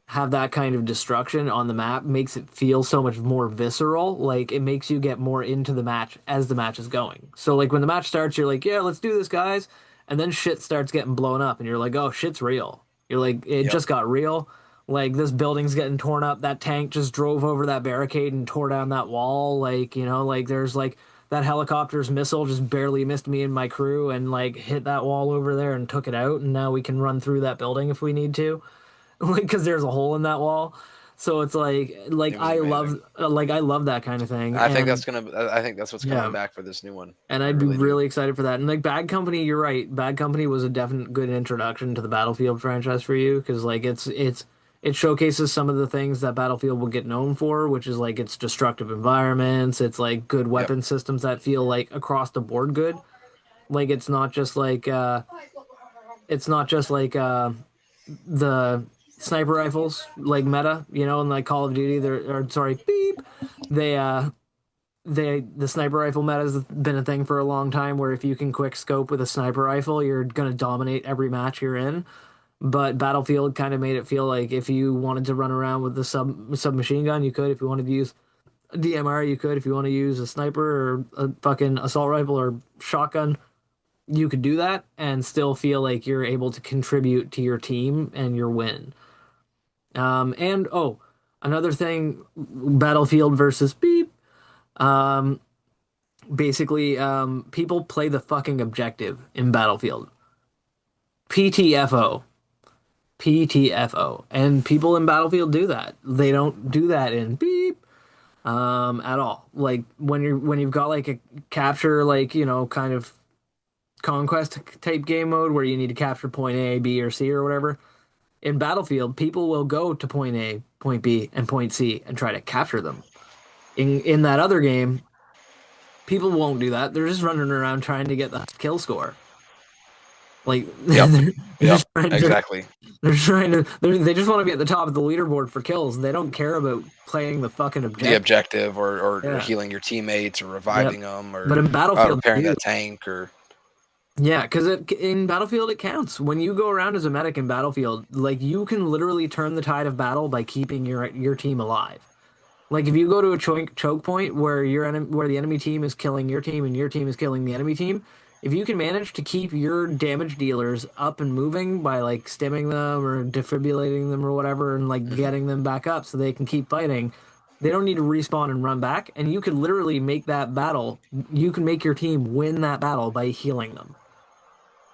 have that kind of destruction on the map makes it feel so much more visceral. Like it makes you get more into the match as the match is going. So like when the match starts, you're like, yeah, let's do this, guys. And then shit starts getting blown up, and you're like, oh, shit's real. You're like, it Yep. just got real. Like this building's getting torn up. That tank just drove over that barricade and tore down that wall. Like, like there's like that helicopter's missile just barely missed me and my crew and like hit that wall over there and took it out. And now we can run through that building if we need to. Like because there's a hole in that wall. So it's like It was amazing. I love that kind of thing. I think And that's gonna. I think that's what's coming yeah, back for this new one. and I I'd be really do. really excited for that. And like Bad Company, you're right. Bad Company was a definite good introduction to the Battlefield franchise for you because like it showcases some of the things that Battlefield will get known for, which is like its destructive environments, it's like good Yep. weapon systems that feel like across the board good. Like it's not just like the sniper rifles like meta, and like Call of Duty, or sorry, beep, they the sniper rifle meta has been a thing for a long time where if you can quick scope with a sniper rifle, you're gonna dominate every match you're in. But Battlefield kind of made it feel like if you wanted to run around with the submachine gun, you could. If you wanted to use a DMR, you could. If you want to use a sniper or a fucking assault rifle or shotgun, you could do that and still feel like you're able to contribute to your team and your win. And oh, another thing, Battlefield versus Beep. Um, basically, people play the fucking objective in Battlefield. PTFO. PTFO. And people in Battlefield do that. They don't do that in Beep at all. Like when you've got like a capture, like, kind of conquest type game mode where you need to capture point A, B, or C or whatever. In Battlefield, people will go to point A, point B, and point C and try to capture them. In that other game, people won't do that. They're just running around trying to get the kill score. Like Yep. they're Yep. just trying, Exactly. they're trying to they just want to be at the top of the leaderboard for kills. They don't care about playing the fucking The objective. objective, or Yeah. healing your teammates, or Yep. reviving them, But or in Battlefield, repairing dude, that tank, or yeah, because in Battlefield it counts. When you go around as a medic in Battlefield, like you can literally turn the tide of battle by keeping your team alive. Like if you go to a choke point where where the enemy team is killing your team and your team is killing the enemy team, if you can manage to keep your damage dealers up and moving by like stimming them or defibrillating them or whatever and like Mhm. getting them back up so they can keep fighting, they don't need to respawn and run back. And you can literally make that battle, you can make your team win that battle by healing them.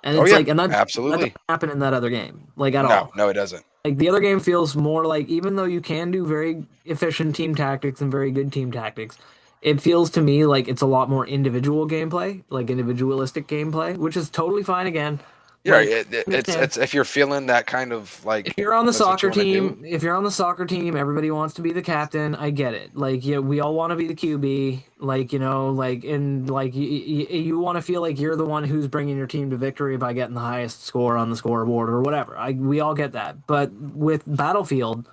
And Oh it's yeah, like, and that doesn't absolutely. happen in that other game, like at No, all. no, it doesn't. Like the other game feels more like, even though you can do very efficient team tactics and very good team tactics, it feels to me like it's a lot more individual gameplay, like individualistic gameplay, which is totally fine again. Yeah, Like, understand it's if you're feeling that kind of if like you're on the that's what you soccer want to do. team, if you're on the soccer team, everybody wants to be the captain. I get it. Like, yeah, we all want to be the QB. Like, like, and like, you want to feel like you're the one who's bringing your team to victory by getting the highest score on the scoreboard or whatever. We all get that. But with Battlefield,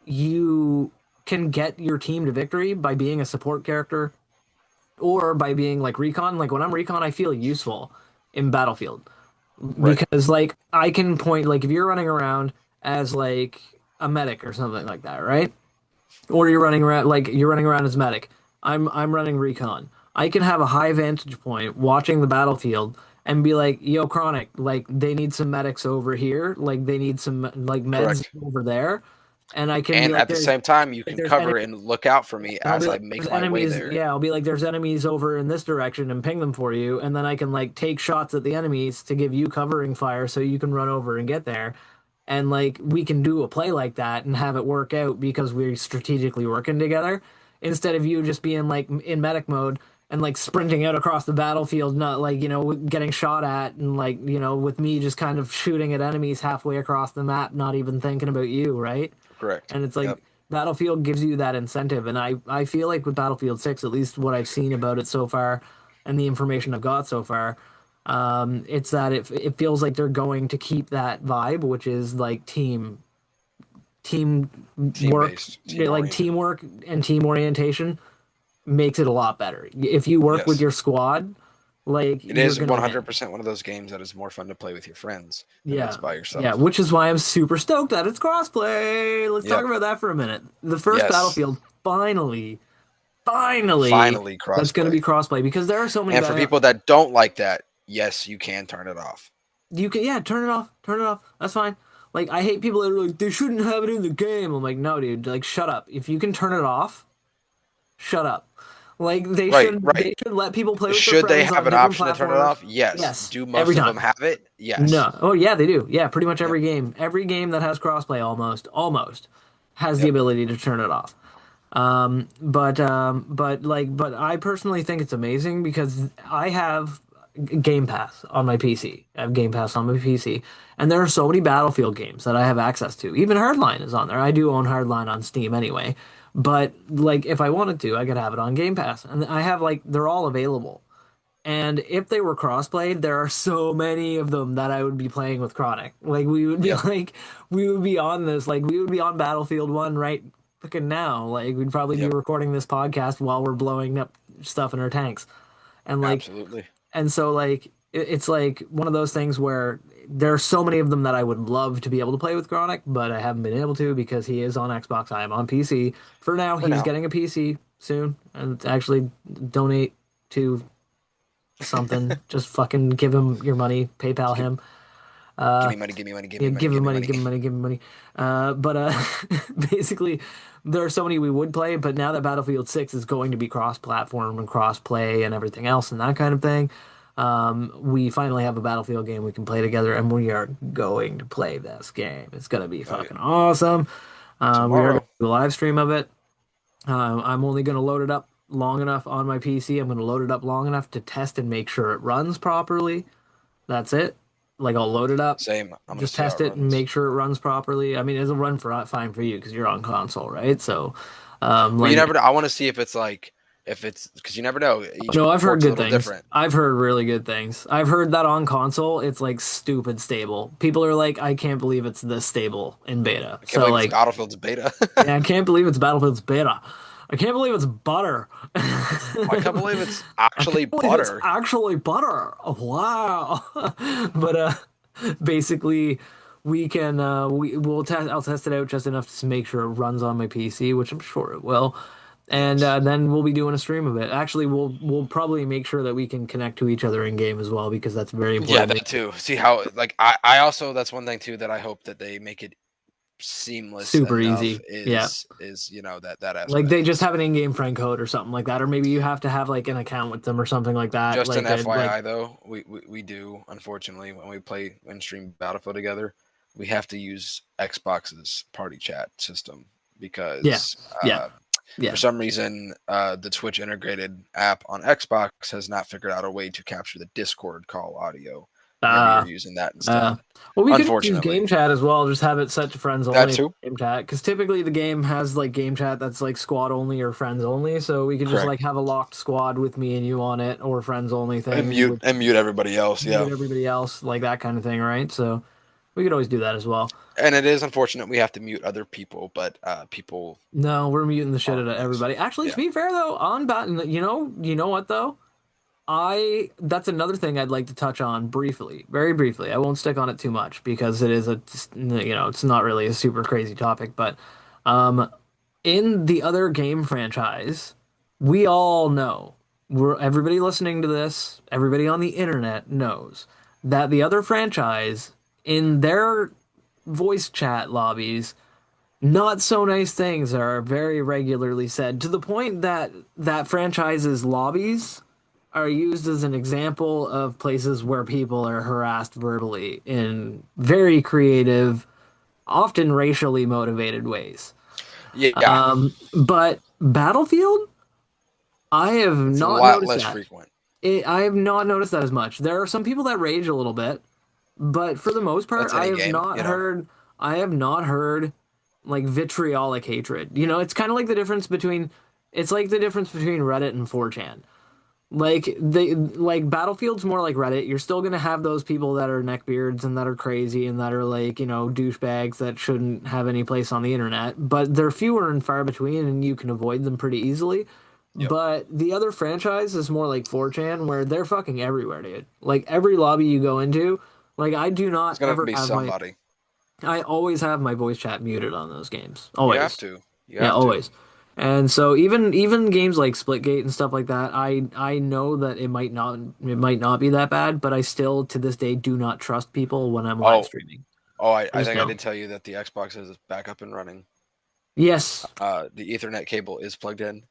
you can get your team to victory by being a support character or by being like recon. Like when I'm recon, I feel useful in Battlefield Right. because like I can point, like if you're running around as like a medic or something like that, right? Or you're running around as medic. I'm running recon. I can have a high vantage point watching the battlefield and be like, "Yo, Chronic, like they need some medics over here. Like they need some like meds Correct. over there." and I can be And like, at the same time, you can there's cover and look out for me and I'll as be I like, there's make my way enemies. there. Yeah, I'll be like, there's enemies over in this direction and ping them for you. And then I can like take shots at the enemies to give you covering fire so you can run over and get there. And like, we can do a play like that and have it work out because we're strategically working together instead of you just being like in medic mode and like sprinting out across the battlefield, not like, getting shot at and like, with me just kind of shooting at enemies halfway across the map, not even thinking about you, right? Correct. And it's like Yep. Battlefield gives you that incentive. And I feel like with Battlefield 6, at least what I've seen about it so far and the information I've got so far, it's that it feels like they're going to keep that vibe, which is like team Team work, based, team like oriented. teamwork and team orientation makes it a lot better. If you work with Yes. your squad, like It you're is gonna win. 100% one of those games that is more fun to play with your friends than it is Yeah. by Yeah, yourself. which is why I'm super stoked that it's crossplay. Let's talk Yep. about that for a minute. The first Yes. Battlefield finally Finally, that's going to crossplay. be crossplay because there are so many And for people that don't like that, yes, you can turn it off. you can, yeah, turn it off, that's fine. Like, I hate people that are like, they shouldn't have it in the game. I'm like, no, dude, like, shut up. If you can turn it off, shut up. Like, Right, they right. should let people play with their Should they friends have on an different option to turn it platforms. off? Yes. Yes, Do every most of them time. have it? Yes. No, oh yeah, they do. Yeah, pretty much Yep. every game that has crossplay almost has the Yep. ability to turn it off. But I personally think it's amazing because I have Game Pass on my PC. I have Game Pass on my PC, and there are so many Battlefield games that I have access to. Even Hardline is on there. I do own Hardline on Steam anyway, but like if I wanted to, I could have it on Game Pass, and I have like they're all available. And if they were cross-played, there are so many of them that I would be playing with Chronic. Like we would be Yep. like we would be on this, like we would be on Battlefield 1 right fucking now. Like we'd probably be Yep. recording this podcast while we're blowing up stuff in our tanks. And like Absolutely. so like it's like one of those things where there are so many of them that I would love to be able to play with Chronic, but I haven't been able to because he is on Xbox. I am on PC. For now, For he's now. getting a PC soon and actually donate to something. Just fucking give him your money, PayPal Give, him. give Uh, me money, give me money, give yeah, me money, give him give me money, money. give him money, give him money. But basically, there are so many we would play. But now that Battlefield 6 is going to be cross-platform and cross-play and everything else and that kind of thing, we finally have a Battlefield game we can play together, and we are going to play this game. It's gonna be Oh, yeah. fucking awesome. We are going to Tomorrow. do a live stream of it. I'm only going to load it up long enough on my PC. I'm going to load it up long enough to test and make sure it runs properly. That's it. Like I'll load it up, Same. I'm gonna just see how test it it and runs. make sure it runs properly. I mean, it'll run for fine for you because you're on console, right? So, But you like, never know. I want to see if it's like if it's because you never know. Each no, I've heard port's a good little things. different. I've heard really good things. I've heard that on console, it's like stupid stable. People are like, I can't believe it's this stable in beta. I can't So, believe it's like, Battlefield's beta. yeah, I can't believe it's Battlefield's beta. I can't believe it's butter. I can't believe it's I can't actually believe it's butter. actually butter. Wow. But basically we'll test I'll test it out just enough to make sure it runs on my PC, which I'm sure it will. And Yes. then we'll be doing a stream of it. Actually, we'll probably make sure that we can connect to each other in game as well because that's very Yeah, important to me. that too. See how like I also that's one thing too that I hope that they make it seamless Super enough easy. Yeah. is that Like they aspect. just have an in-game friend code or something like that, or maybe you have to have like an account with them or something like that. Just an Like FYI though, we do unfortunately when we play and stream Battlefield together, we have to use Xbox's party chat system yeah, because yeah, for yeah. some reason the Twitch integrated app on Xbox has not figured out a way to capture the Discord call audio whenever you're Uh, using that uh, instead. well, we could use Unfortunately, game chat as well. Just have it set to friends that only too. game chat because typically the game has like game chat that's like squad only or friends only. So we could just like Correct. have a locked squad with me and you on it, or friends only thing with And mute everybody else. you Yeah. and everybody else, like that kind of thing, right? So we could always do that as well. And it is unfortunate we have to mute other people, but people No, we're muting the shit out aren't of nice. everybody. Actually, to Yeah. be fair though, on bat, you know what though? I that's another thing I'd like to touch on briefly, very briefly. I won't stick on it too much because it is it's not really a super crazy topic, but um in the other game franchise, we all know, we're everybody listening to this, everybody on the internet knows that the other franchise in their voice chat lobbies not so nice things are very regularly said to the point that that franchise's lobbies are used as an example of places where people are harassed verbally in very creative, often racially motivated ways. Yeah, But Battlefield, I have it's a not lot noticed less that. frequent. I have not noticed that as much. There are some people that rage a little bit, but for the most part, That's any game, you know. I have not heard like vitriolic hatred. You know, it's like the difference between Reddit and 4chan. Like Battlefield's more like Reddit. You're still gonna have those people that are neckbeards and that are crazy and that are like, douchebags that shouldn't have any place on the internet, but they're fewer and far between and you can avoid them pretty easily. Yep, But the other franchise is more like 4chan where they're fucking everywhere, dude. Like every lobby you go into, like I do it's not gonna ever be have my somebody. I always have my voice chat muted on those games. You have Always. to. You Yeah, have to. always. And so even games like Splitgate and stuff like that, I know that it might not be that bad, but I still to this day do not trust people when I'm live Oh, streaming. I I just think I don't. did tell you that the Xbox is back up and running. Yes, The Ethernet cable is plugged in,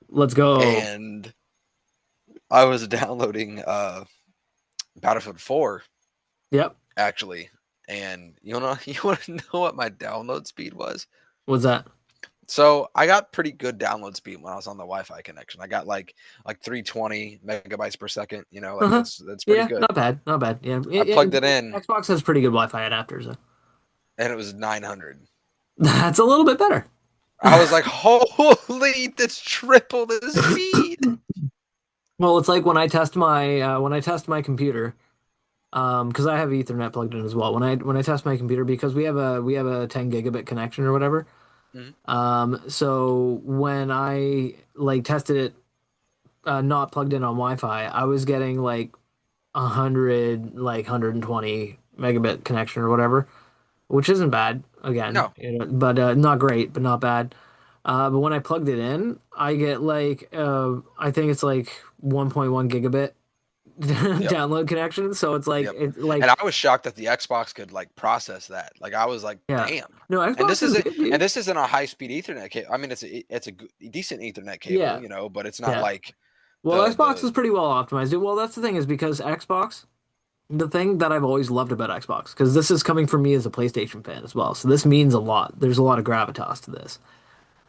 let's go. and I was downloading Battlefield 4 Yep. actually, and you want to know what my download speed was? What's that? So I got pretty good download speed when I was on the Wi-Fi connection. I got like 320 megabytes per second. You know, like Uh-huh. that's pretty Yeah, good. not bad. Not bad. Yeah. I plugged it in, Xbox has pretty good Wi-Fi adapters, though. and it was 900. That's a little bit better. I was like, holy, that's triple the speed. Well, it's like when I test my computer, because I have Ethernet plugged in as well. When I test my computer, because we have a 10 gigabit connection or whatever. Mhm. So when I like tested it not plugged in on Wi-Fi, I was getting like 120 megabit connection or whatever, which isn't bad again, No, but not great, but not bad. But when I plugged it in, I get like I think it's like 1.1 gigabit yep, download connection. So yep. it's And like I was shocked that the Xbox could like process that. Like I was like, yeah. damn. No, Xbox is good, And dude. this isn't a high speed Ethernet cable. I mean, it's a decent Ethernet cable, Yeah, you know, but it's not yeah. like Well, Xbox the is pretty well optimized. Well, that's the thing is because Xbox, the thing that I've always loved about Xbox, because this is coming from me as a PlayStation fan as well, so this means a lot. There's a lot of gravitas to this.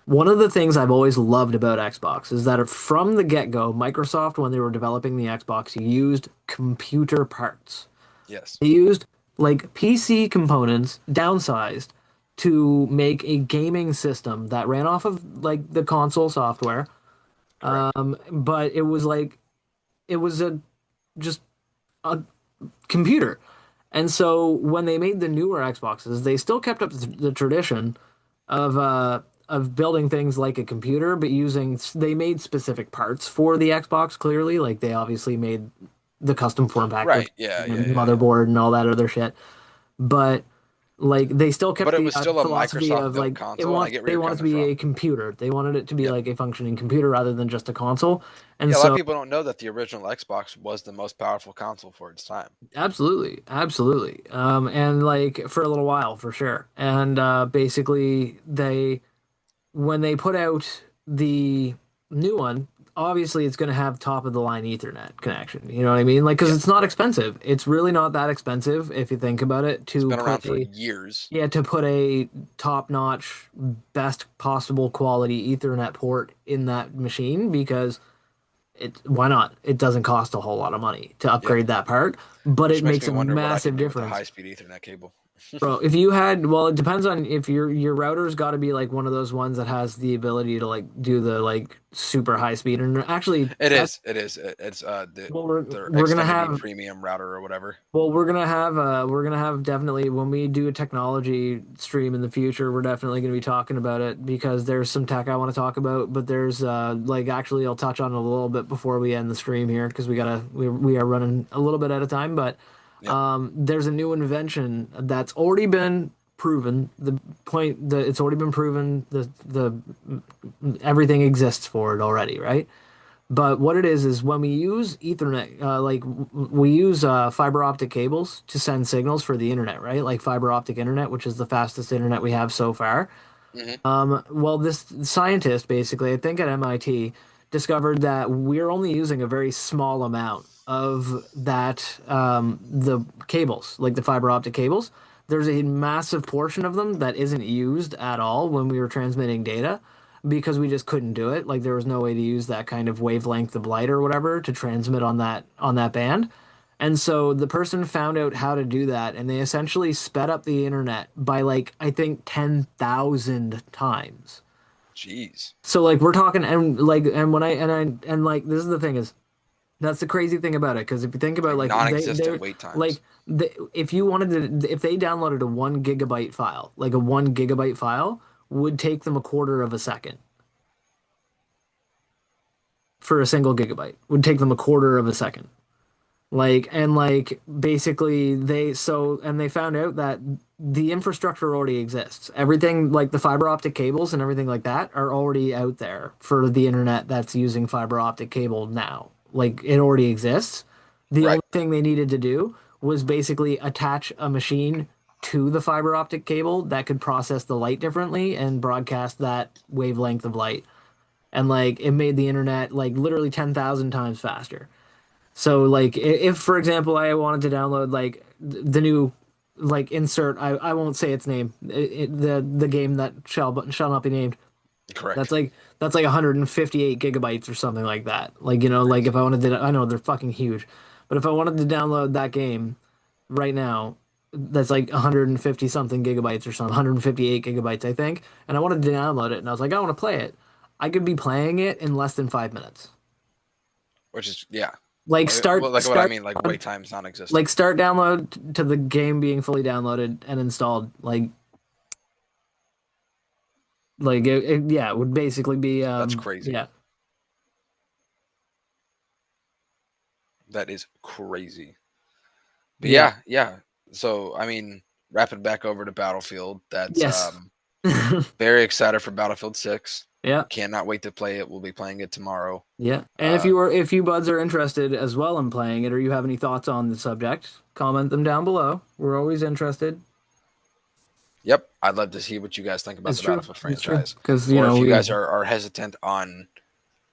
One of the things I've always loved about Xbox is that from the get-go, Microsoft, when they were developing the Xbox, used computer parts. yes, They used like PC components downsized to make a gaming system that ran off of like the console software. correct. But it was like it was a just a computer. And so when they made the newer Xboxes, they still kept up the tradition of building things like a computer, but using they made specific parts for the Xbox. Clearly, like they obviously made the custom form factor Right. Yeah, yeah, and yeah, yeah. motherboard and all that other shit. But like they still kept But it the was still a philosophy Microsoft of built like console, and I get where they you're want it to coming be a from. computer. They wanted it to be Yep. like a functioning computer rather than just a console. And Yeah, a lot of so people don't know that the original Xbox was the most powerful console for its time. absolutely, absolutely. And like for a little while, for sure. And basically, when they put out the new one, obviously it's going to have top of the line Ethernet connection. You know what I mean? Like, because Yep, it's not correct. expensive. It's really not that expensive if you think about it. It's To been put around for a years. yeah, to put a top notch, best possible quality Ethernet port in that machine because why not? It doesn't cost a whole lot of money to Yep. upgrade that part, but it Which makes makes me a wonder what I massive could do with a difference. high-speed Ethernet cable. Bro, if you had, well, it depends on if your router's got to be like one of those ones that has the ability to like do the like super high speed. And actually, It that is. It is. It's well, their we're gonna Xfinity have Premium router or whatever. we're gonna have definitely when we do a technology stream in the future, we're definitely gonna be talking about it because there's some tech I want to talk about, but there's like actually I'll touch on it a little bit before we end the stream here because we are running a little bit at a time, but Yep. there's a new invention that's already been proven. It's already been proven the everything exists for it already, right? But what it is when we use Ethernet, we use fiber optic cables to send signals for the internet, right? Like fiber optic internet, which is the fastest internet we have so far. Hmm. Well, this scientist, basically, I think at MIT, discovered that we're only using a very small amount of that, the cables, like the fiber optic cables. There's a massive portion of them that isn't used at all when we were transmitting data because we just couldn't do it. Like there was no way to use that kind of wavelength of light or whatever to transmit on that band. And so the person found out how to do that, and they essentially sped up the internet by like I think 10,000 times. Jeez. So like we're talking, and like and when and like this is the thing is that's the crazy thing about it, because if you think about Like like they non-existent wait like times. if you wanted to, if they downloaded a 1 gigabyte file, like a 1 gigabyte file would take them a quarter of a second for a single gigabyte, would take them a quarter of a second. Like, and like basically and they found out that the infrastructure already exists. Everything like the fiber optic cables and everything like that are already out there for the internet that's using fiber optic cable now. Like it already exists. The only Right. thing they needed to do was basically attach a machine to the fiber optic cable that could process the light differently and broadcast that wavelength of light. And like it made the internet like literally 10,000 times faster. So like if for example I wanted to download like the new like insert I won't say its name the game that shall not be named. That's Correct. like that's like 158 gigabytes or something like that. Like you know like if Crazy. I wanted to I know they're fucking huge. But if I wanted to download that game right now that's like 150 something gigabytes or something 158 gigabytes I think, and I wanted to download it and I was like I want to play it. I could be playing it in less than 5 minutes. Which is yeah. Like Well, like what I mean, like wait times non-existent. start download to the game being fully downloaded and installed yeah, it would basically be That's crazy. yeah. That is crazy. But Yeah. yeah. So I mean, wrapping back over to Battlefield. That's Yes. very excited for Battlefield 6. Yeah. Cannot wait to play it. We'll be playing it tomorrow. Yeah. And Uh, if you buds are interested as well in playing it or you have any thoughts on the subject, comment them down below. We're always interested. yep. I'd love to see what you guys think about It's the true. Battlefield It's true. franchise. Because, you Or know, if you we guys are hesitant on,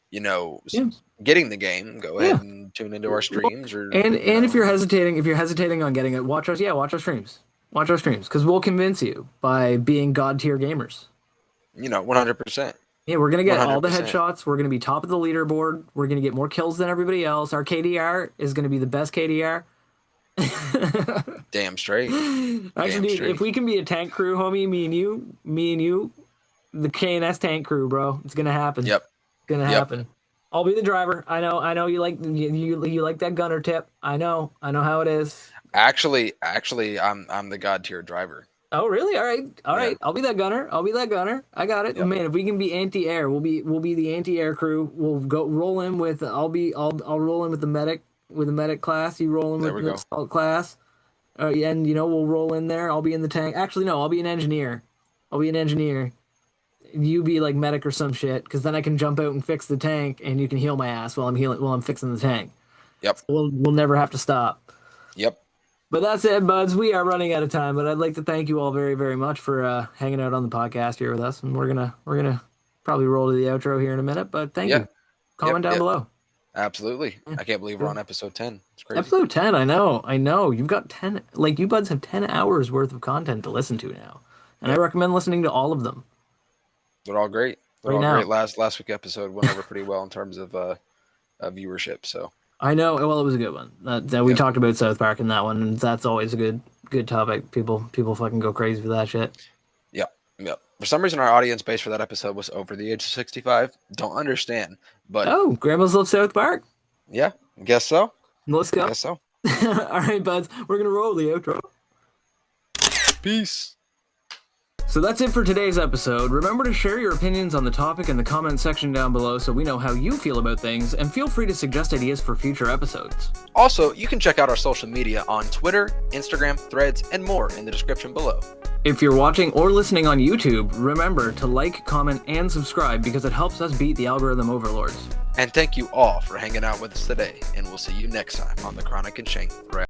you know, yeah. getting the game, go ahead Yeah. and tune into our streams or, you And know, if you're hesitating on getting it, watch us. Yeah, watch our streams. Watch our streams because we'll convince you by being god tier gamers. 100%. Yeah, we're gonna get all the 100%. headshots. We're gonna be top of the leaderboard. We're gonna get more kills than everybody else. Our KDR is gonna be the best KDR. Damn straight. Actually, Damn dude, if straight. we can be a tank crew, homie, me and you, the KNS tank crew, bro, it's gonna happen. Yep. It's gonna Yep. happen. I'll be the driver. I know you like that gunner tip. I know how it is. Actually, I'm the god tier driver. Oh, really? All Yeah. right. I'll be that gunner. I'll be that gunner. I got it, Yep. man. If we can be anti-air, we'll be the anti-air crew. We'll go roll in with. I'll roll in with the medic class. You roll in There with we the go. assault class. And you know we'll roll in there. I'll be in the tank. Actually, no, I'll be an engineer. I'll be an engineer. You be like medic or some shit, because then I can jump out and fix the tank, and you can heal my ass while I'm fixing the tank. Yep. So we'll never have to stop. Yep. But that's it, buds. We are running out of time, but I'd like to thank you all very, very much for hanging out on the podcast here with us. And we're gonna probably roll to the outro here in a minute. But thank Yeah. you. Yep. Comment down Yep. below. Absolutely. Yeah. I can't believe we're on episode 10. It's crazy. Episode 10. I know. You've got 10. Like you buds have 10 hours worth of content to listen to now, and I Yep. recommend listening to all of them They're all great. They're right all now. great. Last week episode went over pretty well in terms of viewership. So I know. Well, it was a good one. That we yep. talked about South Park in that one, and that's always a good topic. People fucking go crazy for that shit. Yep. Yep. For some reason, our audience base for that episode was over the age of 65. Don't understand, but Oh, grandmas love South Park. yeah, guess so. Let's go. Guess so. All right, buds. We're gonna roll the outro. Peace. So that's it for today's episode. Remember to share your opinions on the topic in the comment section down below so we know how you feel about things, and feel free to suggest ideas for future episodes. Also, you can check out our social media on Twitter, Instagram, Threads, and more in the description below. If you're watching or listening on YouTube, remember to like, comment, and subscribe because it helps us beat the algorithm overlords. And thank you all for hanging out with us today, and we'll see you next time on the Chronic and Shank Thread.